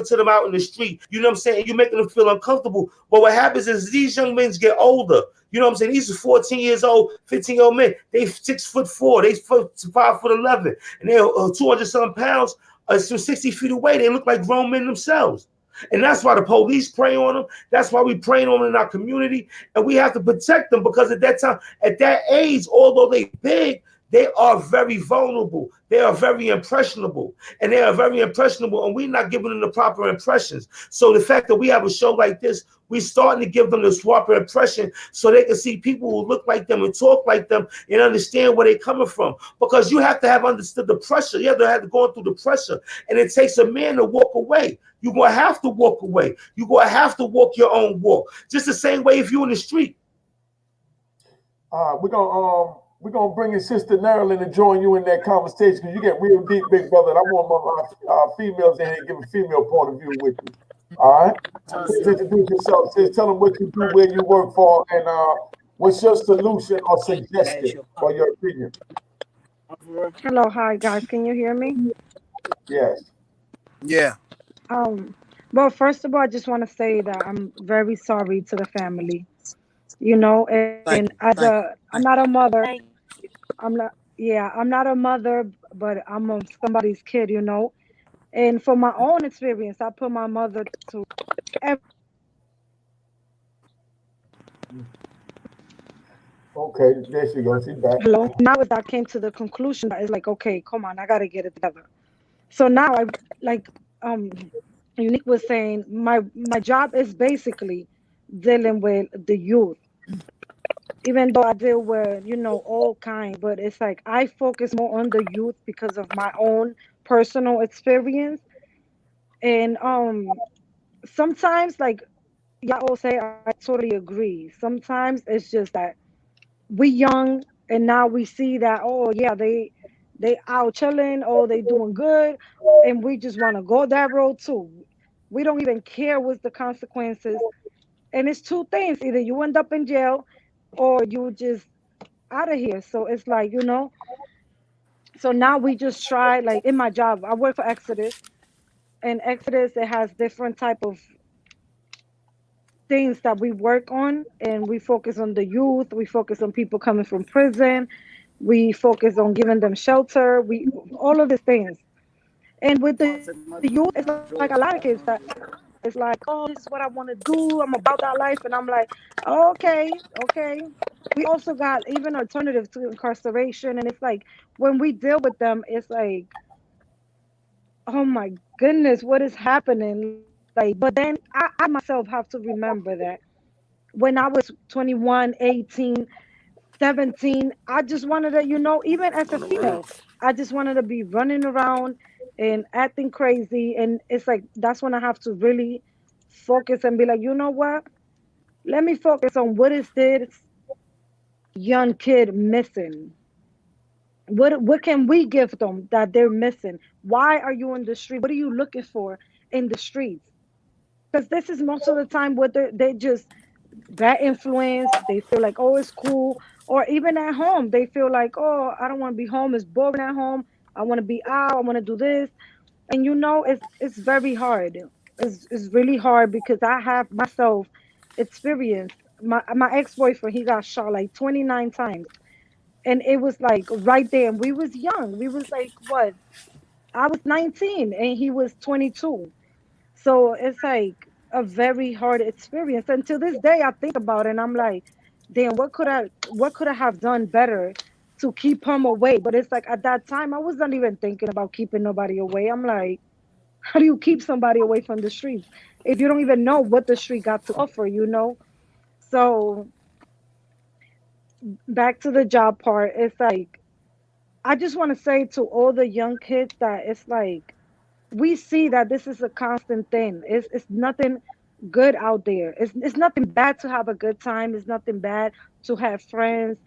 to them out in the street. You know what I'm saying? You're making them feel uncomfortable. But what happens is these young men get older. You know what I'm saying? These are 14 years old, 15-year-old men. They 6'4", they 5'11", and they're 200-some pounds. 60 feet away, they look like grown men themselves. And that's why the police prey on them. That's why we prey on them in our community. And we have to protect them because at that time, at that age, although they big, they are very vulnerable. They are very impressionable. And we're not giving them the proper impressions. So the fact that we have a show like this, we're starting to give them this proper impression so they can see people who look like them and talk like them and understand where they're coming from. Because you have to have understood the pressure. You have to go through the pressure. And it takes a man to walk away. You're going to have to walk away. You're going to have to walk your own walk. Just the same way if you're in the street. We're gonna bring in Sister Marilyn and join you in that conversation because you get real deep, big brother. And I want my females in here to give a female point of view with you. All right. Please introduce yourself. Sis, tell them what you do, where you work for, and what's your solution or suggestion or your opinion. Hello, hi guys. Can you hear me? Yes. Yeah. Well, first of all, I just want to say that I'm very sorry to the family. And I'm not a mother. I'm not a mother, but I'm somebody's kid. And for my own experience, I put my mother to every. Okay, there she goes. She's back. Hello. Now as I came to the conclusion that it's like, okay, come on, I gotta get it together. So now I like Unique was saying, my job is basically dealing with the youth. Even though I deal with, all kinds, but it's like I focus more on the youth because of my own personal experience. And sometimes, like y'all say, I totally agree. Sometimes it's just that we young and now we see that, oh yeah, they out chilling, oh they doing good, and we just want to go that road too. We don't even care what's the consequences. And it's two things: either you end up in jail or you just out of here. So it's like, so now we just try, like in my job, I work for Exodus, and Exodus, it has different type of things that we work on, and we focus on the youth, we focus on people coming from prison, we focus on giving them shelter, we all of these things. And with the youth, it's like a lot of kids that it's like, oh, this is what I want to do, I'm about that life, and I'm like, okay. We also got even alternative to incarceration, and it's like when we deal with them, it's like, oh my goodness, what is happening? Like Like, but then I myself have to remember that when I was 21, 18, 17, I just wanted to, even as a On the road. female, I just wanted to be running around and acting crazy. And it's like, that's when I have to really focus and be like, you know what? Let me focus on what is this young kid missing? What can we give them that they're missing? Why are you in the street? What are you looking for in the streets? Because this is most of the time what they just bad influence. They feel like, oh, it's cool. Or even at home, they feel like, oh, I don't want to be home. It's boring at home. I want to be out. I want to do this. And it's very hard. It's really hard because I have myself experienced. My ex-boyfriend, he got shot like 29 times. And it was like right there. And we was young. We was like, what? I was 19 and he was 22. So it's like a very hard experience. And to this day, I think about it and I'm like, damn, what could I have done better to keep him away? But it's like at that time, I was not even thinking about keeping nobody away. I'm like, how do you keep somebody away from the streets if you don't even know what the street got to offer? So back to the job part, it's like, I just want to say to all the young kids that it's like, we see that this is a constant thing. It's nothing good out there. It's nothing bad to have a good time. It's nothing bad to have friends.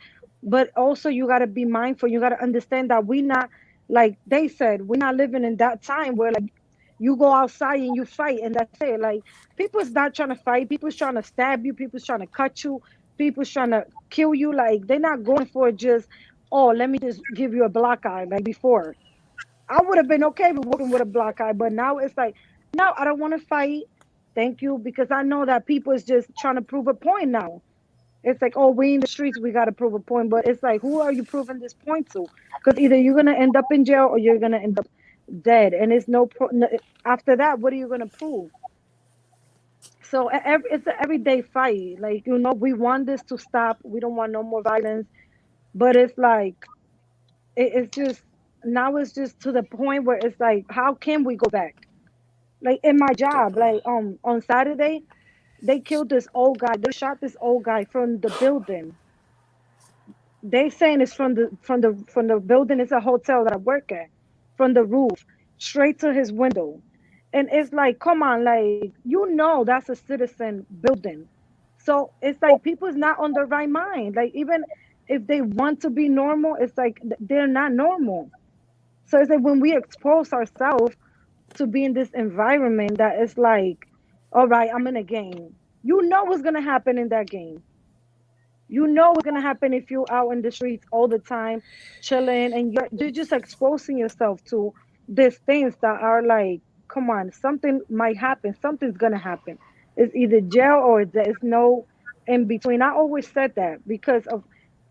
But also you gotta be mindful. You gotta understand that we not, like they said, we're not living in that time where like you go outside and you fight and that's it. Like people's not trying to fight, people's trying to stab you, people's trying to cut you, people's trying to kill you. Like they're not going for just, oh, let me just give you a black eye like before. I would have been okay with walking with a black eye, but now it's like, no, I don't want to fight. Thank you, because I know that people is just trying to prove a point now. It's like, oh, we in the streets, we got to prove a point, but it's like, who are you proving this point to? Because either you're gonna end up in jail or you're gonna end up dead, and it's no, after that. What are you gonna prove? So it's an everyday fight. Like we want this to stop. We don't want no more violence, but it's like it's just now it's just to the point where it's like, how can we go back? Like in my job, like on Saturday, they killed this old guy. They shot this old guy from the building. They saying it's from the building. It's a hotel that I work at. From the roof, straight to his window. And it's like, come on, like that's a citizen building. So it's like people's not on the right mind. Like even if they want to be normal, it's like they're not normal. So it's like when we expose ourselves to be in this environment that is like, all right, I'm in a game. You know what's gonna happen in that game. You know what's gonna happen if you're out in the streets all the time, chilling, and you're just exposing yourself to these things that are like, come on, something might happen. Something's gonna happen. It's either jail or there's no in between. I always said that because of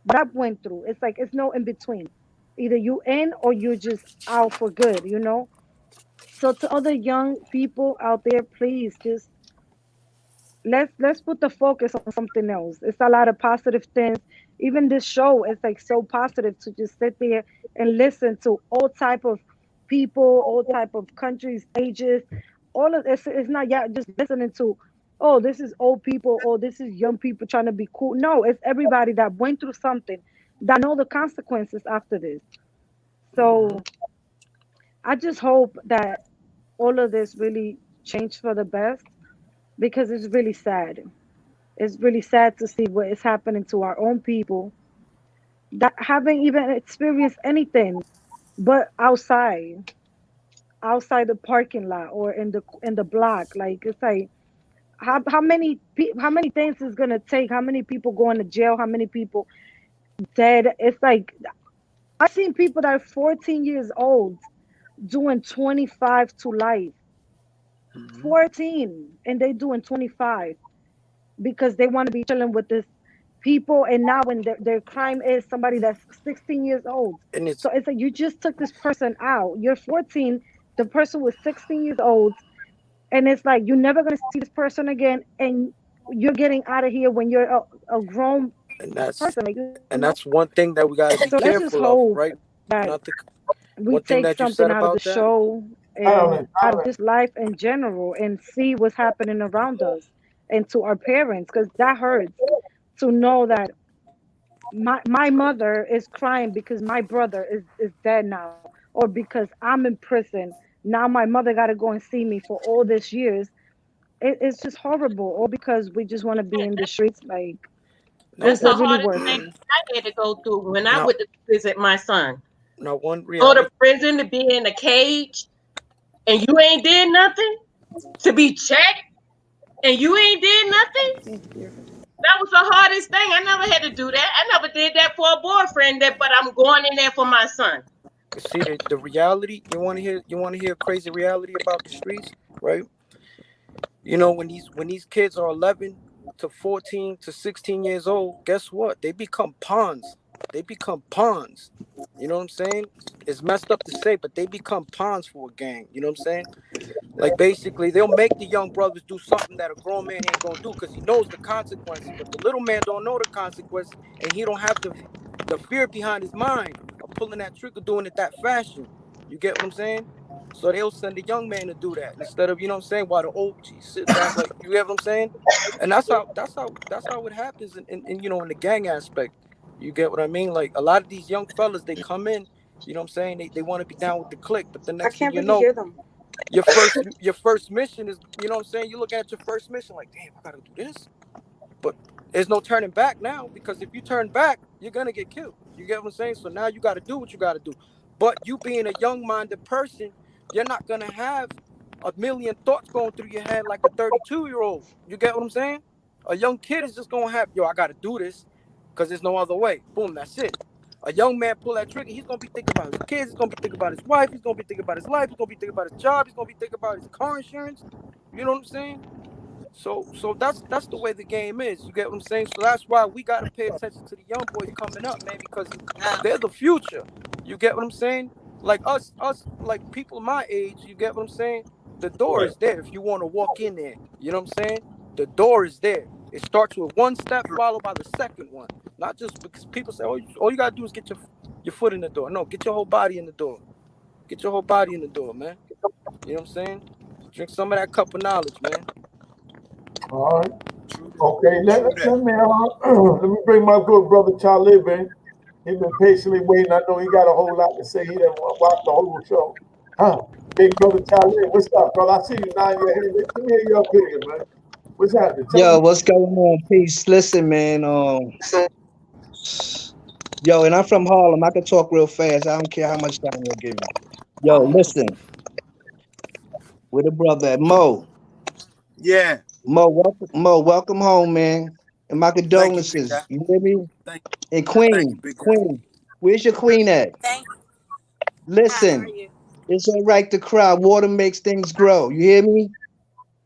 what I went through. It's like it's no in between. Either you in or you're just out for good. So to other young people out there, please just let's put the focus on something else. It's a lot of positive things. Even this show is like so positive to just sit there and listen to all type of people, all type of countries, ages. All of this, it's not yet just listening to, oh, this is old people or this is young people trying to be cool. No, it's everybody that went through something that know the consequences after this. So I just hope that all of this really changed for the best, because it's really sad. It's really sad to see what is happening to our own people that haven't even experienced anything but outside the parking lot or in the block. Like it's like how many things is gonna take? How many people going to jail? How many people dead? It's like I've seen people that are 14 years old doing 25 to life. Mhm. 14 and they doing 25 because they want to be chilling with this people, and now when their crime is somebody that's 16 years old. And it's So it's like you just took this person out. You're 14, the person was 16 years old, and it's like you're never going to see this person again, and you're getting out of here when you're a grown and that's person, like and that's one thing that we got to be so let's just careful of, hope right? that Not the we one thing take that you something said out of the about that. show. I don't and know. out of this life in general and see what's happening around us and to our parents, because that hurts to know that my mother is crying because my brother is dead now, or because I'm in prison now. My mother got to go and see me for all these years. It's just horrible, all because we just want to be in the streets. Like, Now That's is the it one, really hardest worth thing it? I had to go through when I now went to visit my son. now one Go to reality. prison to be in a cage and you ain't did nothing, to be checked and you ain't did nothing. Thank you. That was the hardest thing. I never had to do that. I never did that for a boyfriend. That, but I'm going in there for my son. But see the reality. You want to hear crazy reality about the streets, right? You know when these kids are 11 to 14 to 16 years old, guess what? They become pawns. They become pawns. You know what I'm saying? It's messed up to say, but they become pawns for a gang. You know what I'm saying? Like basically, they'll make the young brothers do something that a grown man ain't gonna do because he knows the consequences. But the little man don't know the consequences, and he don't have the fear behind his mind of pulling that trigger, doing it that fashion. You get what I'm saying? So they'll send the young man to do that instead of, you know what I'm saying, while the old G sit back. Like, you get what I'm saying? And that's how it happens in you know, in the gang aspect. You get what I mean? Like a lot of these young fellas, they come in, you know what I'm saying? They want to be down with the clique, but the I next thing can't you really know, hear them. your first mission is, you know what I'm saying, you're looking at your first mission like, damn, I gotta do this. But there's no turning back now, because if you turn back, you're gonna get killed. You get what I'm saying? So now you gotta do what you gotta do. But you being a young minded person, you're not gonna have a million thoughts going through your head like a 32-year-old. You get what I'm saying? A young kid is just gonna have, yo, I gotta do this because there's no other way. Boom, that's it. A young man pull that trigger, he's gonna be thinking about his kids, he's gonna be thinking about his wife, he's gonna be thinking about his life, he's gonna be thinking about his job, he's gonna be thinking about his car insurance. You know what I'm saying? So that's the way the game is. You get what I'm saying? So that's why we gotta pay attention to the young boys coming up, man, because they're the future. You get what I'm saying? Like us like people my age, you get what I'm saying? The door Right. is there if you want to walk in there. You know what I'm saying? The door is there. It starts with one step followed by the second one. Not just because people say, oh, all you gotta do is get your foot in the door. No, get your whole body in the door. Get your whole body in the door, man. You know what I'm saying? Drink some of that cup of knowledge, man. All right. True that. Okay. Let, True that. let me let me bring my good brother Talib in. He's been patiently waiting. I know he got a whole lot to say. He didn't watch the whole show. Huh? Big brother Talib, what's up, brother? I see you nodding your head. Let me hear your opinion, man. What's happening? Tell Yo, me. what's going on? Peace. Listen, man. Yo, and I'm from Harlem. I can talk real fast. I don't care how much time you'll give me. Yo, listen, with a brother at Mo. Yeah. Welcome home, man. And my Thank you, big condolences. guy. You hear me? Thank And thank you, Queen, big guy. Queen, where's your queen at? Thank you. How are Listen, you? it's all right to cry. Water makes things grow. You hear me?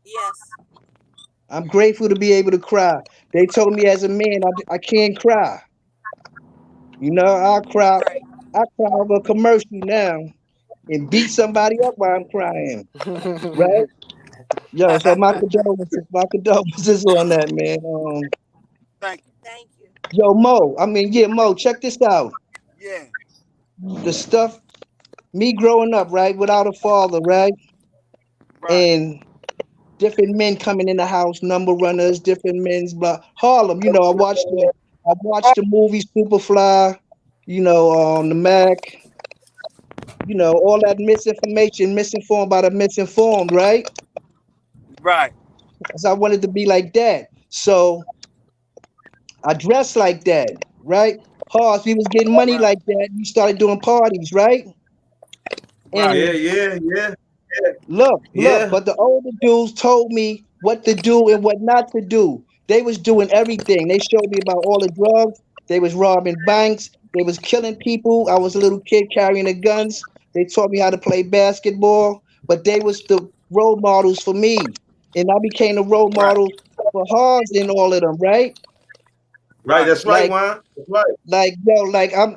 Yes. I'm grateful to be able to cry. They told me as a man I can't cry. You know, Right. I cry over a commercial now and beat somebody up while I'm crying. Right? Yo, so my condolences on that, man. Thank you. Thank you. Yo, Mo, I mean, yeah, Mo, check this out. Yeah. The stuff, me growing up, right, without a father, right, Right. and different men coming in the house, number runners, different men's, blah. Harlem, you know, I watched the movie Superfly, you know, on the Mac, you know, all that misinformation, misinformed by the misinformed, right? Right. Because I wanted to be like that. So I dressed like that, right? Hoss, we was getting money Right. like that. We started doing parties, right? Right. Yeah, And yeah, yeah, look, yeah. but the older dudes told me what to do and what not to do. They was doing everything. They showed me about all the drugs. They was robbing banks. They was killing people. I was a little kid carrying the guns. They taught me how to play basketball, but they was the role models for me. And I became the role Right. model for Hoss and all of them, right? Right, Right. that's right, Like Juan. That's right. like I'm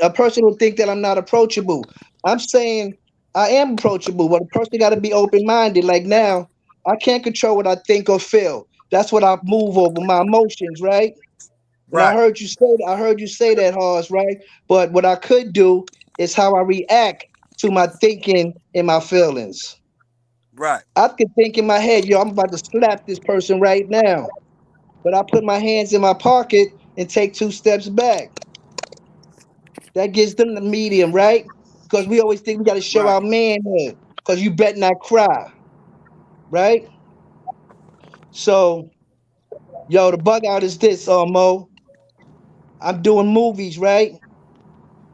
a person who think that I'm not approachable. I'm saying I am approachable, but a person got to be open minded. Like now, I can't control what I think or feel. That's what I move over my emotions, right? And Right. I heard you say that, Hoss, right? But what I could do is how I react to my thinking and my feelings. Right. I could think in my head, yo, I'm about to slap this person right now. But I put my hands in my pocket and take 2 steps back. That gives them the medium, right? Because we always think we got to show our Right. manhood. Because you bet not cry, right? So, yo, the bug out is this, Mo. I'm doing movies, right?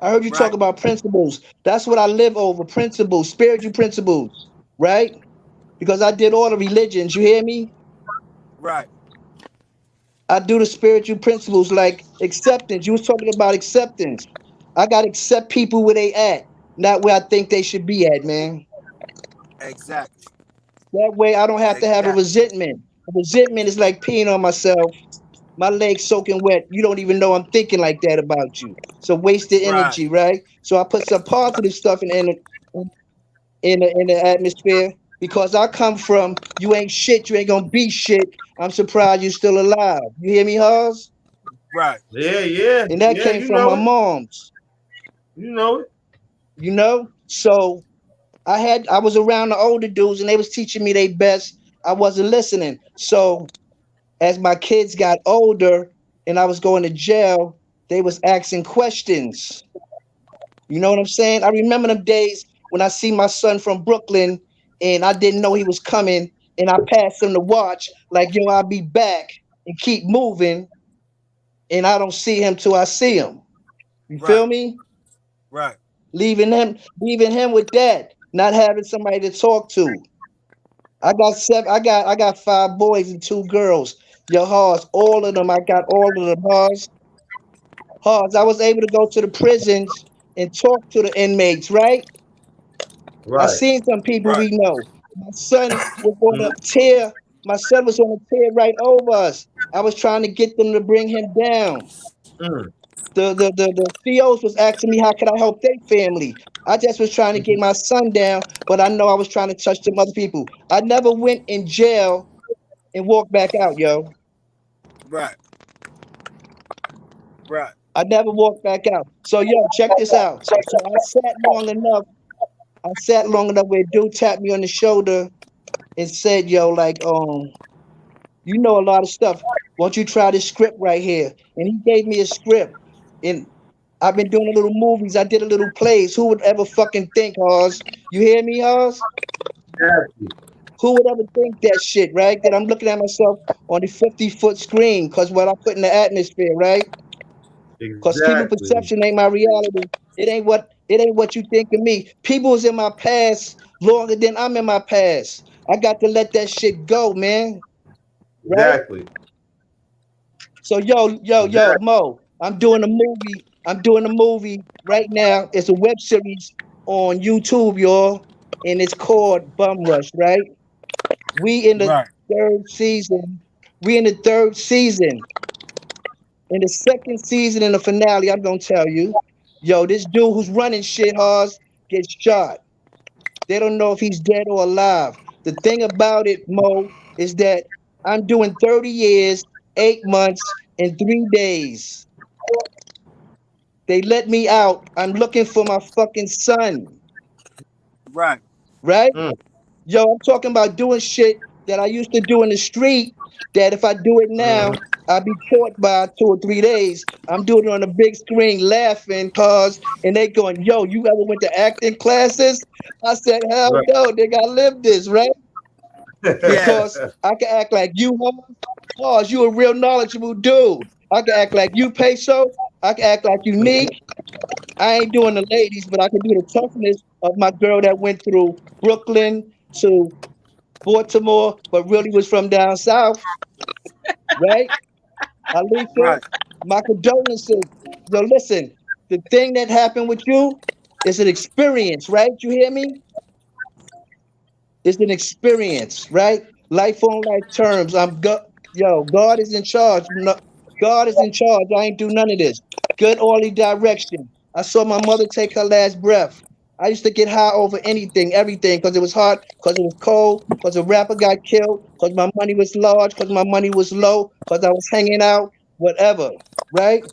I heard you talk Right. about principles. That's what I live over, principles, spiritual principles, right? Because I did all the religions, you hear me? Right. I do the spiritual principles like acceptance. You was talking about acceptance. I gotta accept people where they at, not where I think they should be at, man. Exactly. That way I don't have to have a Exactly. resentment. A resentment is like peeing on myself, my legs soaking wet. You don't even know I'm thinking like that about you. So wasted Right. energy, right? So I put some positive stuff in the atmosphere because I come from you ain't shit, you ain't gonna be shit. I'm surprised you still alive. You hear me, Hars? Right. Yeah, yeah, And that yeah. came You from know my it. mom's, You know it. you know? So I was around the older dudes and they was teaching me their best. I wasn't listening. So as my kids got older and I was going to jail, they was asking questions. You know what I'm saying? I remember them days when I see my son from Brooklyn and I didn't know he was coming and I passed him the watch like, yo, I'll be back and keep moving and I don't see him till I see him. You feel Right. me? Right. Leaving him with that, not having somebody to talk to. I got 5 boys and 2 girls. Your Hars, all of them, I got all of them, Hars. I was able to go to the prisons and talk to the inmates, right? I Right. seen some people Right. we know. My son was on Mm, a tear. My son was on a tear right over us. I was trying to get them to bring him down. mm, The CEOs was asking me how could I help their family. I just was trying to get mhm. my son down, but I know I was trying to touch some other people. I never went in jail and walked back out, yo. Right. Right. I never walked back out. So yo, check this out. So I sat long enough. I sat long enough where a dude tapped me on the shoulder and said, "Yo, like, you know a lot of stuff. Won't you try this script right here?" And he gave me a script. And I've been doing a little movies. I did a little plays. Who would ever fucking think, Oz? You hear me, Oz? Exactly. Who would ever think that shit, right? That I'm looking at myself on the 50-foot screen because what I put in the atmosphere, right? Because people Exactly. perception ain't my reality. It ain't what you think of me. People is in my past longer than I'm in my past. I got to let that shit go, man. Right? Exactly. So yo, Exactly. Mo, I'm doing a movie. I'm doing a movie right now. It's a web series on YouTube, y'all, and it's called Bum Rush, right? We in the Right. third season. We in the third season. In the second season, in the finale, I'm gonna tell you, yo, this dude who's running shit hard gets shot. They don't know if he's dead or alive. The thing about it, Mo, is that I'm doing 30 years, 8 months, and 3 days. They let me out. I'm looking for my fucking son, Right. right? Mm, Yo, I'm talking about doing shit that I used to do in the street. That if I do it mhm. now, I'll be caught by 2 or 3 days. I'm doing it on the big screen, laughing, cause and they going, "Yo, you ever went to acting classes?" I said, "Hell Right. no, nigga, I live this, right?" Yeah. Because I can act like you, Hars, you a real knowledgeable dude. I can act like you, Peso. I can act like Unique. I ain't doing the ladies, but I can do the toughness of my girl that went through Brooklyn to Baltimore, but really was from down south, right? Alicia, Right. my condolences. Yo, listen, the thing that happened with you is an experience, right? You hear me? It's an experience, right? Life on life terms. Yo, God is in charge. No, God is in charge. I ain't do none of this. Good orderly direction. I saw my mother take her last breath. I used to get high over anything, everything, because it was hot, because it was cold, because a rapper got killed, because my money was large, because my money was low, because I was hanging out, whatever, right?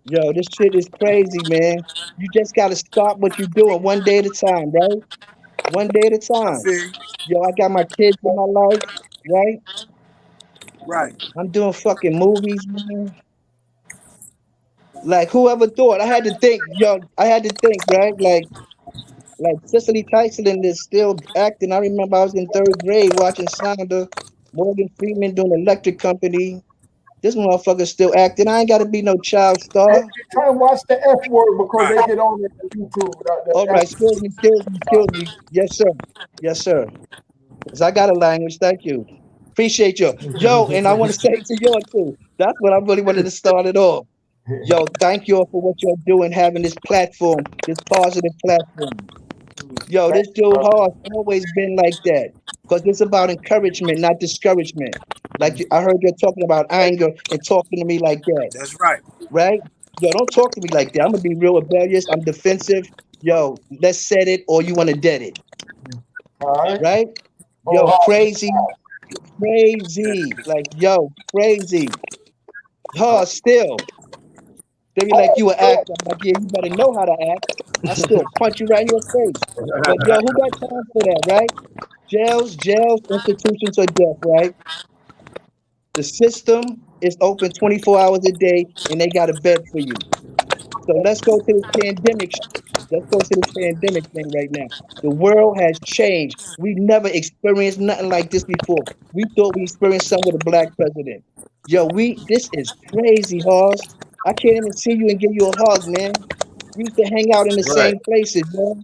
Yo, this shit is crazy, man. You just gotta stop what you're doing one day at a time, right? One day at a I time. feel you. Yo, I got my kids in my life, right? Right. I'm doing fucking movies, man. Like whoever thought? I had to think, yo. I had to think, right? Like Cicely Tyson is still acting. I remember I was in third grade watching Sandra Morgan Freeman doing Electric Company. This motherfucker's still acting. I ain't gotta be no child Hey, star. try and watch the F word because Right. they get on it on YouTube. All The right, F. excuse me, excuse me, excuse me. Yes, sir. Yes, sir. 'Cause I got a language. Thank you. Appreciate you. Yo, and I want to say to you too. That's what I really wanted to start it off. Yo, thank you all for what you're doing, having this platform, this positive platform. Yo, Thank this you, dude brother. Hall always been like that. Because it's about encouragement, not discouragement. Like I heard you're talking about anger and talking to me like that, That's right. right? Yo, don't talk to me like that. I'm gonna be real rebellious. I'm defensive. Yo, let's set it or you wanna dead it, All right. right? Oh, Yo, hard. crazy, crazy. Like, yo, crazy. Huh, still. They be like, Oh, you an actor. I'm like, yeah, you better know how to act. I still punch you right in your face. But yo, who got time for that, right? Jails, institutions are death, right? The system is open 24 hours a day and they got a bed for you. So let's go to this pandemic. Let's go to this pandemic thing right now. The world has changed. We never experienced nothing like this before. We thought we experienced something with a black president. Yo, this is crazy, Hoss. I can't even see you and give you a hug, man. We used to hang out in the Right, same places, man.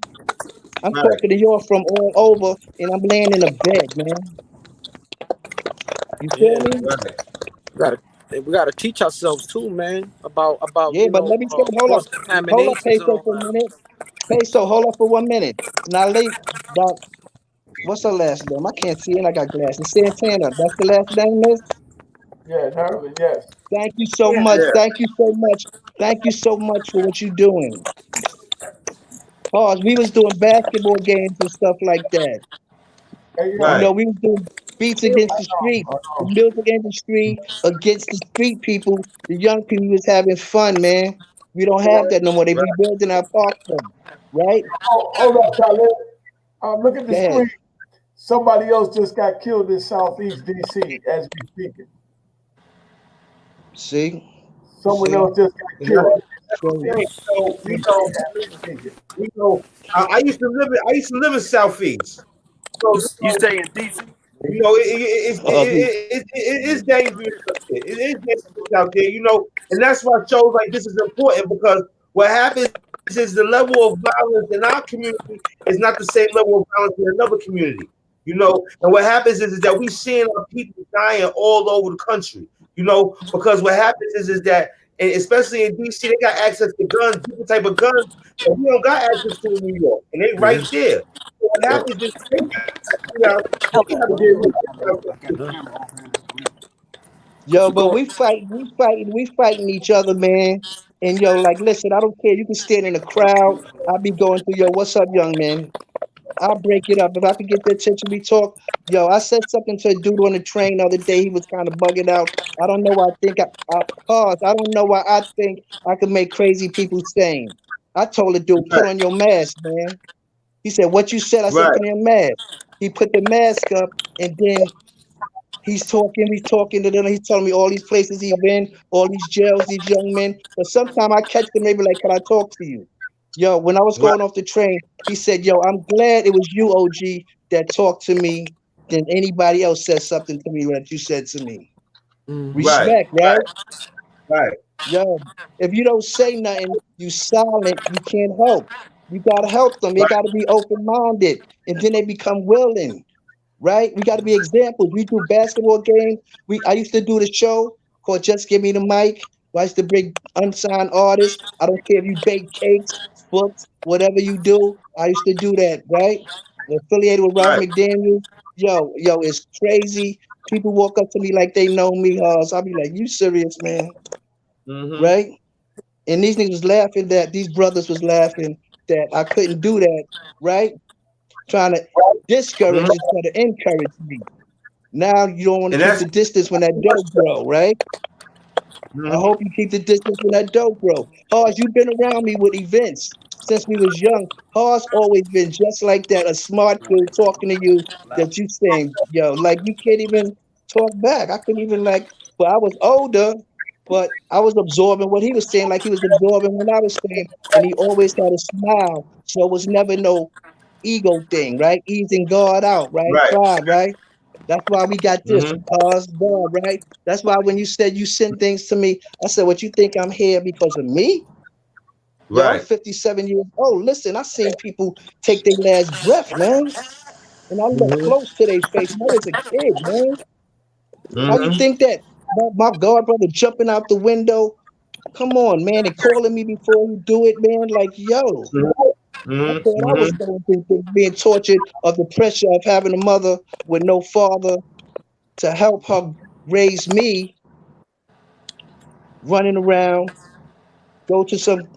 I'm right. talking to you from all over, and I'm laying in a bed, man. You feel Yeah. me? Right. We gotta we gotta teach ourselves too, man, about Yeah, but let me say, cross hold up, contaminations and Peso, all for a that. minute. Peso, hold up for 1 minute. Now, that, what's her last name? I can't see it. I got glasses. Santana. That's the last name, miss? yeah, Maryland, yes. Thank you so Yeah. much. Yeah. Thank you so much. Thank you so much for what you're doing. Pause. We was doing basketball games and stuff like that. Hey, You yo, Right. know, we was doing beats I against the know, street, I the know. music industry against the street people, the young people. We was having fun, man. We don't have that no more. They Right. rebuilding our park them, right? Oh, hold up, Khaled. Look at the Go ahead. screen. Somebody else just got killed in Southeast DC as we speaking. See? Someone See? else just got And that's, killed. that's the Crazy. thing. So, I used to live. I used to live in Southeast. You, So, you stay in DC? it is dangerous. It is dangerous out there. And that's why shows like this is important because what happens is the level of violence in our community is not the same level of violence in another community. And what happens is that we seeing our people dying all over the country. Because what happens is that, and especially in DC, they got access to guns, different type of guns that we don't got access to in New York, and they right there. So what happens is they have to deal with it. Yo, but So, we fighting each other, man. And yo, like, listen, I don't care. You can stand in the crowd. I'll be going through, yo, what's up, young man? I'll break it up. If I could get the attention, we talk. Yo, I said something to a dude on the train the other day. He was kind of bugging out. I don't know why I pause. I don't know why I think I could make crazy people sane. I told the dude, put right, on your mask, man. He said, what you said? I said, right, put on your mask. He put the mask up, and then he's talking to them. He's telling me all these places he been, all these jails, these young men. But sometimes I catch them, maybe like, can I talk to you? Yo, when I was right, going off the train, he said, yo, I'm glad it was you, OG, that talked to me than anybody else said something to me that you said to me. Hmm. right, Respect, right? right, Yo, if you don't say nothing, you silent, you can't help. You gotta help them. They right, gotta be open-minded, and then they become willing, right? We got to be examples. We do basketball games. I used to do the show called Just Give Me the Mic. I used to bring unsigned artists. I don't care if you bake cakes, books, whatever you do. I used to do that, right? Affiliated with Ralph right. McDaniel. Yo, it's crazy. People walk up to me like they know me, Hoss. I'll be like, you serious, man? Mm-hmm. Right? And these niggas laughing that these brothers was laughing that I couldn't do that, right? Trying to discourage Mm-hmm. instead of encourage me. Now you don't want to And keep that's the distance when that dough grow, right? I hope you keep the distance from that dope, bro. Hars, you've been around me with events since we was young. Hars always been just like that, a smart dude talking to you that you saying, yo, like you can't even talk back. I couldn't even like, but I was older, but I was absorbing what he was saying, like he was absorbing what I was saying, and he always had a smile. So it was never no ego thing, right? Easing God out, right? Right. Pride, right? That's why we got this Mm-hmm. cause God, right? That's why when you said you send things to me, I said, "What you think I'm here because of me?" Yo, I'm Right. 57 years old. Listen, I seen people take their last breath, man, and I looked Mm-hmm. close to their face. And I was a kid, man. How you Mm-hmm. think that my God brother jumping out the window? Come on, man, and calling me before you do it, man. Like, yo, I thought I was Mm-hmm. going through things, being tortured of the pressure of having a mother with no father to help her raise me, running around, go to some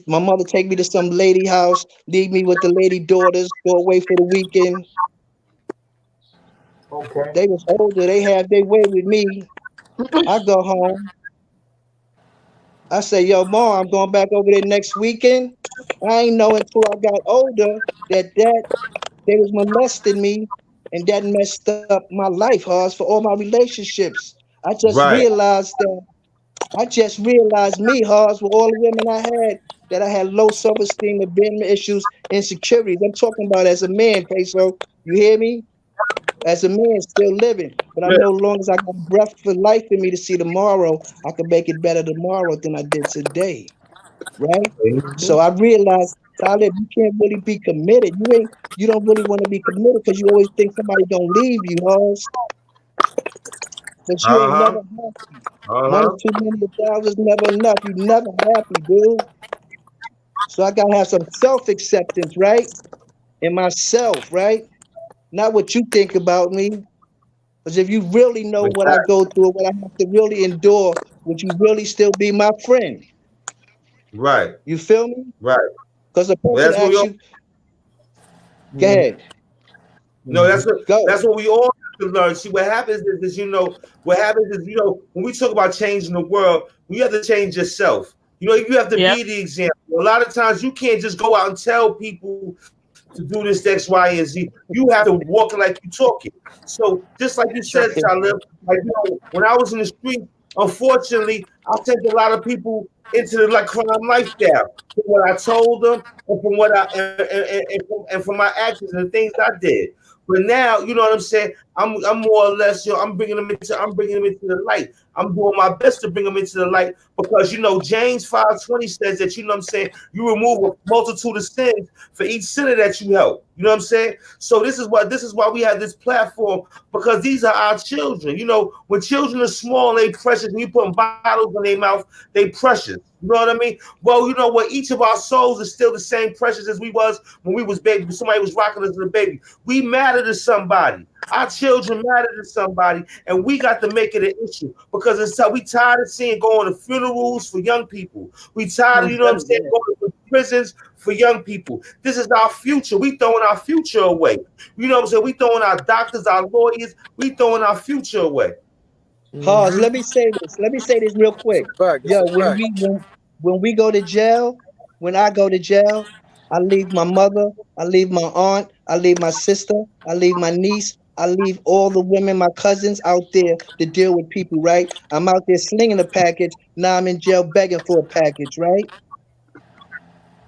my mother take me to some lady house, leave me with the lady daughters, go away for the weekend. Okay. They was older, they had their way with me. I go home. I say, yo, mom, I'm going back over there next weekend. I ain't know until I got older that they was molesting me and that messed up my life, Hars, for all my relationships. Right. I just realized me, Hars, with all the women I had, that I had low self-esteem, abandonment issues, insecurities. I'm talking about as a man, Peso. You hear me? As a man still living. But I Yeah. know as long as I got breath for life in me to see tomorrow, I can make it better tomorrow than I did today. Right? So I realized, Talib, you can't really be committed. You don't really want to be committed because you always think somebody gonna leave you, Hars. But you ain't Uh-huh. never happy. One is Uh-huh. too many, a thousand is never enough. You never happy, dude. So I gotta have some self-acceptance, right? In myself, right? Not what you think about me. Because if you really know what I Exactly. go through, what I have to really endure, would you really still be my friend? Right. You feel me? Right. Because the Well, person that's what we asks all. you, go Mm-hmm. ahead, No, Mm-hmm. that's go. what we all have to learn. See, what happens is what happens is when we talk about changing the world, you have to change yourself. You have to Yep. be the example. A lot of times, you can't just go out and tell people to do this X, Y, and Z. You have to walk it like you talk it. So just like you said, Talib, like when I was in the street, unfortunately, I sent a lot of people into the like crime lifestyle from what I told them and from what I and from my actions and the things I did. But now, you know what I'm saying? I'm more or less, I'm bringing them into the light. I'm doing my best to bring them into the light because James 5:20 says that what I'm saying, you remove a multitude of sins for each sinner that you help. You know what I'm saying? So this is why we have this platform because these are our children. When children are small, they precious. When you put bottles in their mouth, they precious. You know what I mean? Well, you know what? Each of our souls is still the same precious as we was when we was baby. Somebody was rocking us as a baby. We matter to somebody. Our children matter to somebody, and we got to make it an issue because we tired of seeing going to funerals for young people. We tired of, you know what I'm saying, going to prisons for young people. This is our future. We throwing our future away. You know what I'm saying? We throwing our doctors, our lawyers, we throwing our future away. Pause. Mm-hmm. Let me say this. Let me say this real It's quick. a fact. It's Yo, a when fact. we go to jail, when I go to jail, I leave my mother, I leave my aunt, I leave my sister, I leave my niece, I leave all the women, my cousins out there to deal with people, right? I'm out there slinging a package. Now I'm in jail begging for a package, right?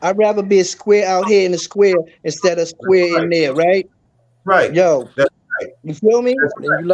I'd rather be a square out here in the square instead of square in Right. there, right? Right. Yo, That's right. you feel me? That's And you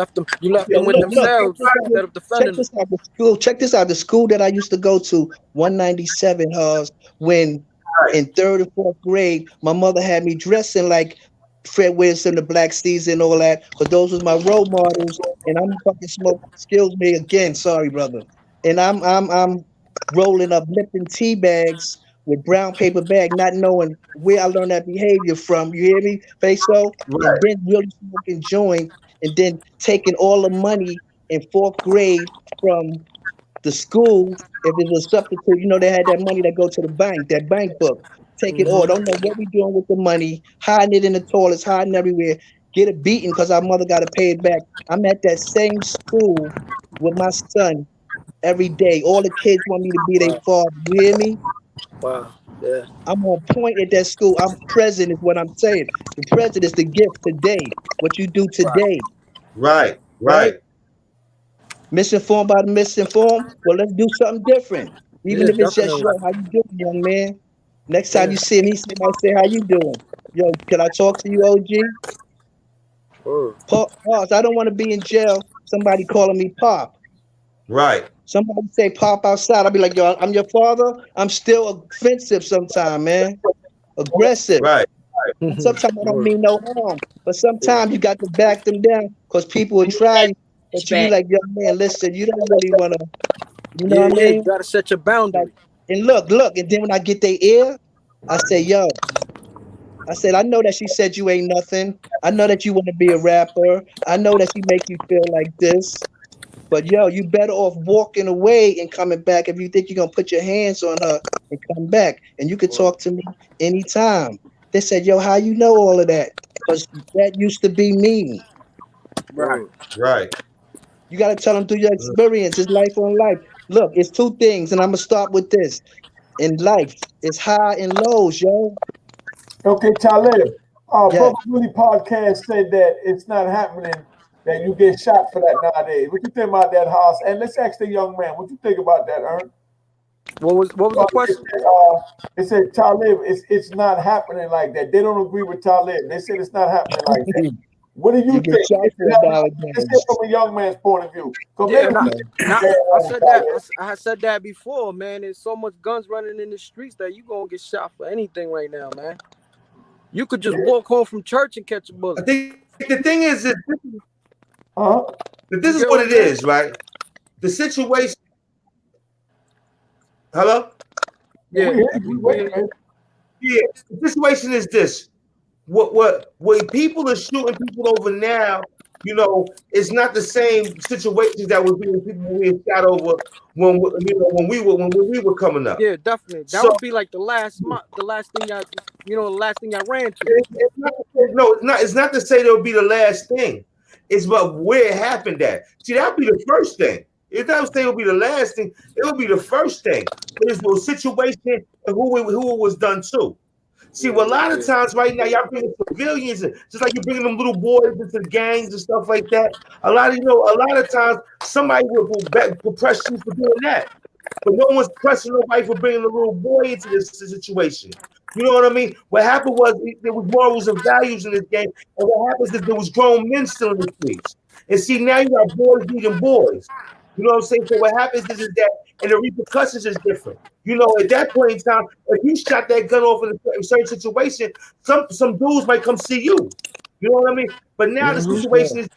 left Yo, them with look, themselves instead of check defending them. this out. The school, check this out. The school that I used to go to, 197 Halls, when right. in third and fourth grade, my mother had me dressing like Fred Wilson, the Black Seas, and all that, because those was my role models. And I'm fucking smoke. Excuse me again, sorry, brother. And I'm rolling up Lipton tea bags with brown paper bag, not knowing where I learned that behavior from. You hear me, Peso? And Right. then really smoking joint, and then taking all the money in fourth grade from the school. If it was a substitute, they had that money that go to the bank, that bank book. Take it all. Hmm. Don't know what we doing with the money. Hiding it in the toilets, hiding everywhere. Get it beaten because our mother got to pay it back. I'm at that same school with my son every day. All the kids want me to be their Wow. father. You hear me? Wow. Yeah. I'm on point at that school. I'm present is what I'm saying. The present is the gift today. What you do Right. today, Right. right? Right. Misinformed by the misinformed. Well, let's do something different. Even Yeah, if it's just, definitely. yo, how you doing, young man? Next time Yeah. you see him, he might say, how you doing? Yo, can I talk to you, OG? Word. Pause. I don't want to be in jail. Somebody calling me Pop. Right. Somebody say Pop outside. I'll be like, yo, I'm your father. I'm still offensive sometimes, man. Aggressive. Right. And sometimes I don't Word. mean no harm. But Yeah. sometimes you got to back them down because people will try you. But you be Back. like, young man, listen, you don't really want to, you know Yeah, what I yeah. You mean? gotta set your Like, boundary. and look. And then when I get their ear, I say, yo, I said, I know that she said you ain't nothing. I know that you want to be a rapper. I know that she make you feel like this. But yo, you better off walking away and coming back if you think you're gonna put your hands on her and come back. And you could Word. talk to me anytime. They said, yo, how you know all of that? Because that used to be me. Right. Word. Right. You gotta tell them through your experience. It's life on life. Look, it's two things, and I'm gonna start with this. In life, it's high and lows, yo. Okay, Talib. Yes. Brother Willie podcast said that it's not happening that you get shot for that nowadays. What you think about that, Haas? And let's ask the young man. What you think about that, Ern? What was the question? They said Talib, it's not happening like that. They don't agree with Talib. They said it's not happening like that. What do you You get think? shot for it Let's hear nowadays. from a young man's point of view. So Yeah, maybe and we I said that. Talib. I had said that before, man. There's so much guns running in the streets that you gonna get shot for anything right now, man. You could just walk home from church and catch a I bullet. think the thing is that Uh-huh. this is You get what what I'm it saying? is, right? The situation. Hello. Yeah, Yeah, we hear you. We we wait, hear you. man. Yeah. The situation is this. What people are shooting people over now, it's not the same situations that was being people being shot over when we were coming up. Yeah, definitely. That So would be like the last thing the last thing I ran to. it's not to say, no, it's not. It's not to say it'll be the last thing. It's about where it happened at. See, that'll be the first thing. If that was saying it'll be the last thing, it will be the first thing. But it's the situation and who it was done to. See, well, a lot of times right now, y'all bringing civilians in, just like you're bringing them little boys into the gangs and stuff like that. A lot of times somebody will press you for doing that. But no one's pressing nobody for bringing a little boy into this situation. You know what I mean? What happened was there was morals and values in this game, and what happens is there was grown men still in the streets. And see, now you got boys beating boys. You know what I'm saying? So what happens is that, and the repercussions is different. At that point in time, if you shot that gun off in a certain situation, some dudes might come see you. You know what I mean? But now the situation is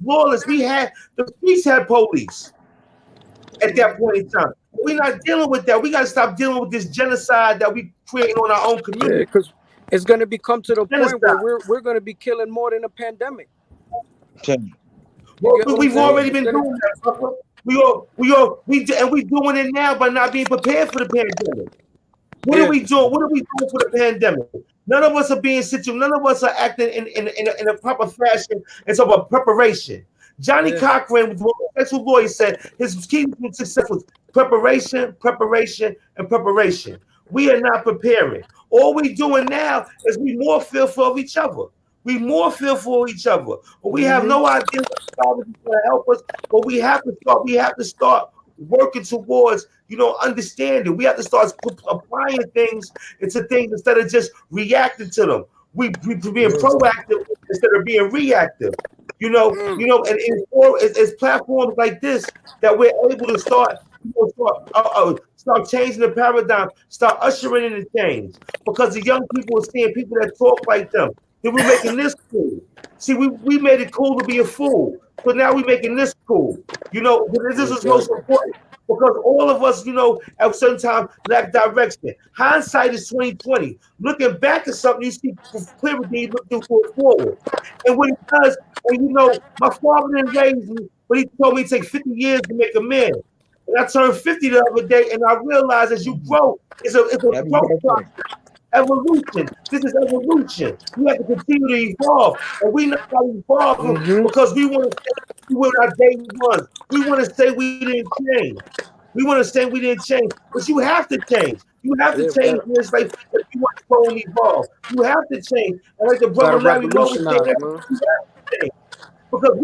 lawless. The streets had police at that point in time. We're not dealing with that. We got to stop dealing with this genocide that we creating on our own Yeah, community. because it's gonna become to the point where Genocide. we're gonna be killing more than a pandemic. You Well, get what I'm we've saying? already been doing that, brother. We doing it now by not being prepared for the pandemic. What are Yeah, we doing? What are we doing for the pandemic? None of us are being situated. None of us are acting in a proper fashion. It's about preparation. Johnny yeah. Cochran, the sexual lawyer, said his key to success was preparation, preparation, and preparation. We are not preparing. All we doing now is we more fearful of each other. We more fearful of each other. But we have no idea what God is going to help us. But we have to start. We have to start working towards, understanding. We have to start applying things into things instead of just reacting to them. We being proactive instead of being reactive. And it's platforms like this that we're able to start changing the paradigm, start ushering in the change. Because the young people are seeing people that talk like them. Then we're making this cool. See, we made it cool to be a fool. So now we're making this cool. This is most Exactly. important because all of us, at certain time lack direction. Hindsight is 2020. Looking back at something, you see clarity, looking forward. And what it does, and my father didn't raise me, but he told me it takes 50 years to make a man. And I turned 50 the other day, and I realized as you grow, it's a Happy growth birthday. process. Evolution. This is evolution. We have to continue to evolve, and we not evolving because we want to We were our day ones. We want to say we didn't change. We want to say we didn't change, but you have to change. You have to Yeah, change in this life if you want to grow and evolve. You have to change. And like the gotta brother Larry Moe was saying, revolutionize, man. you have to change. Because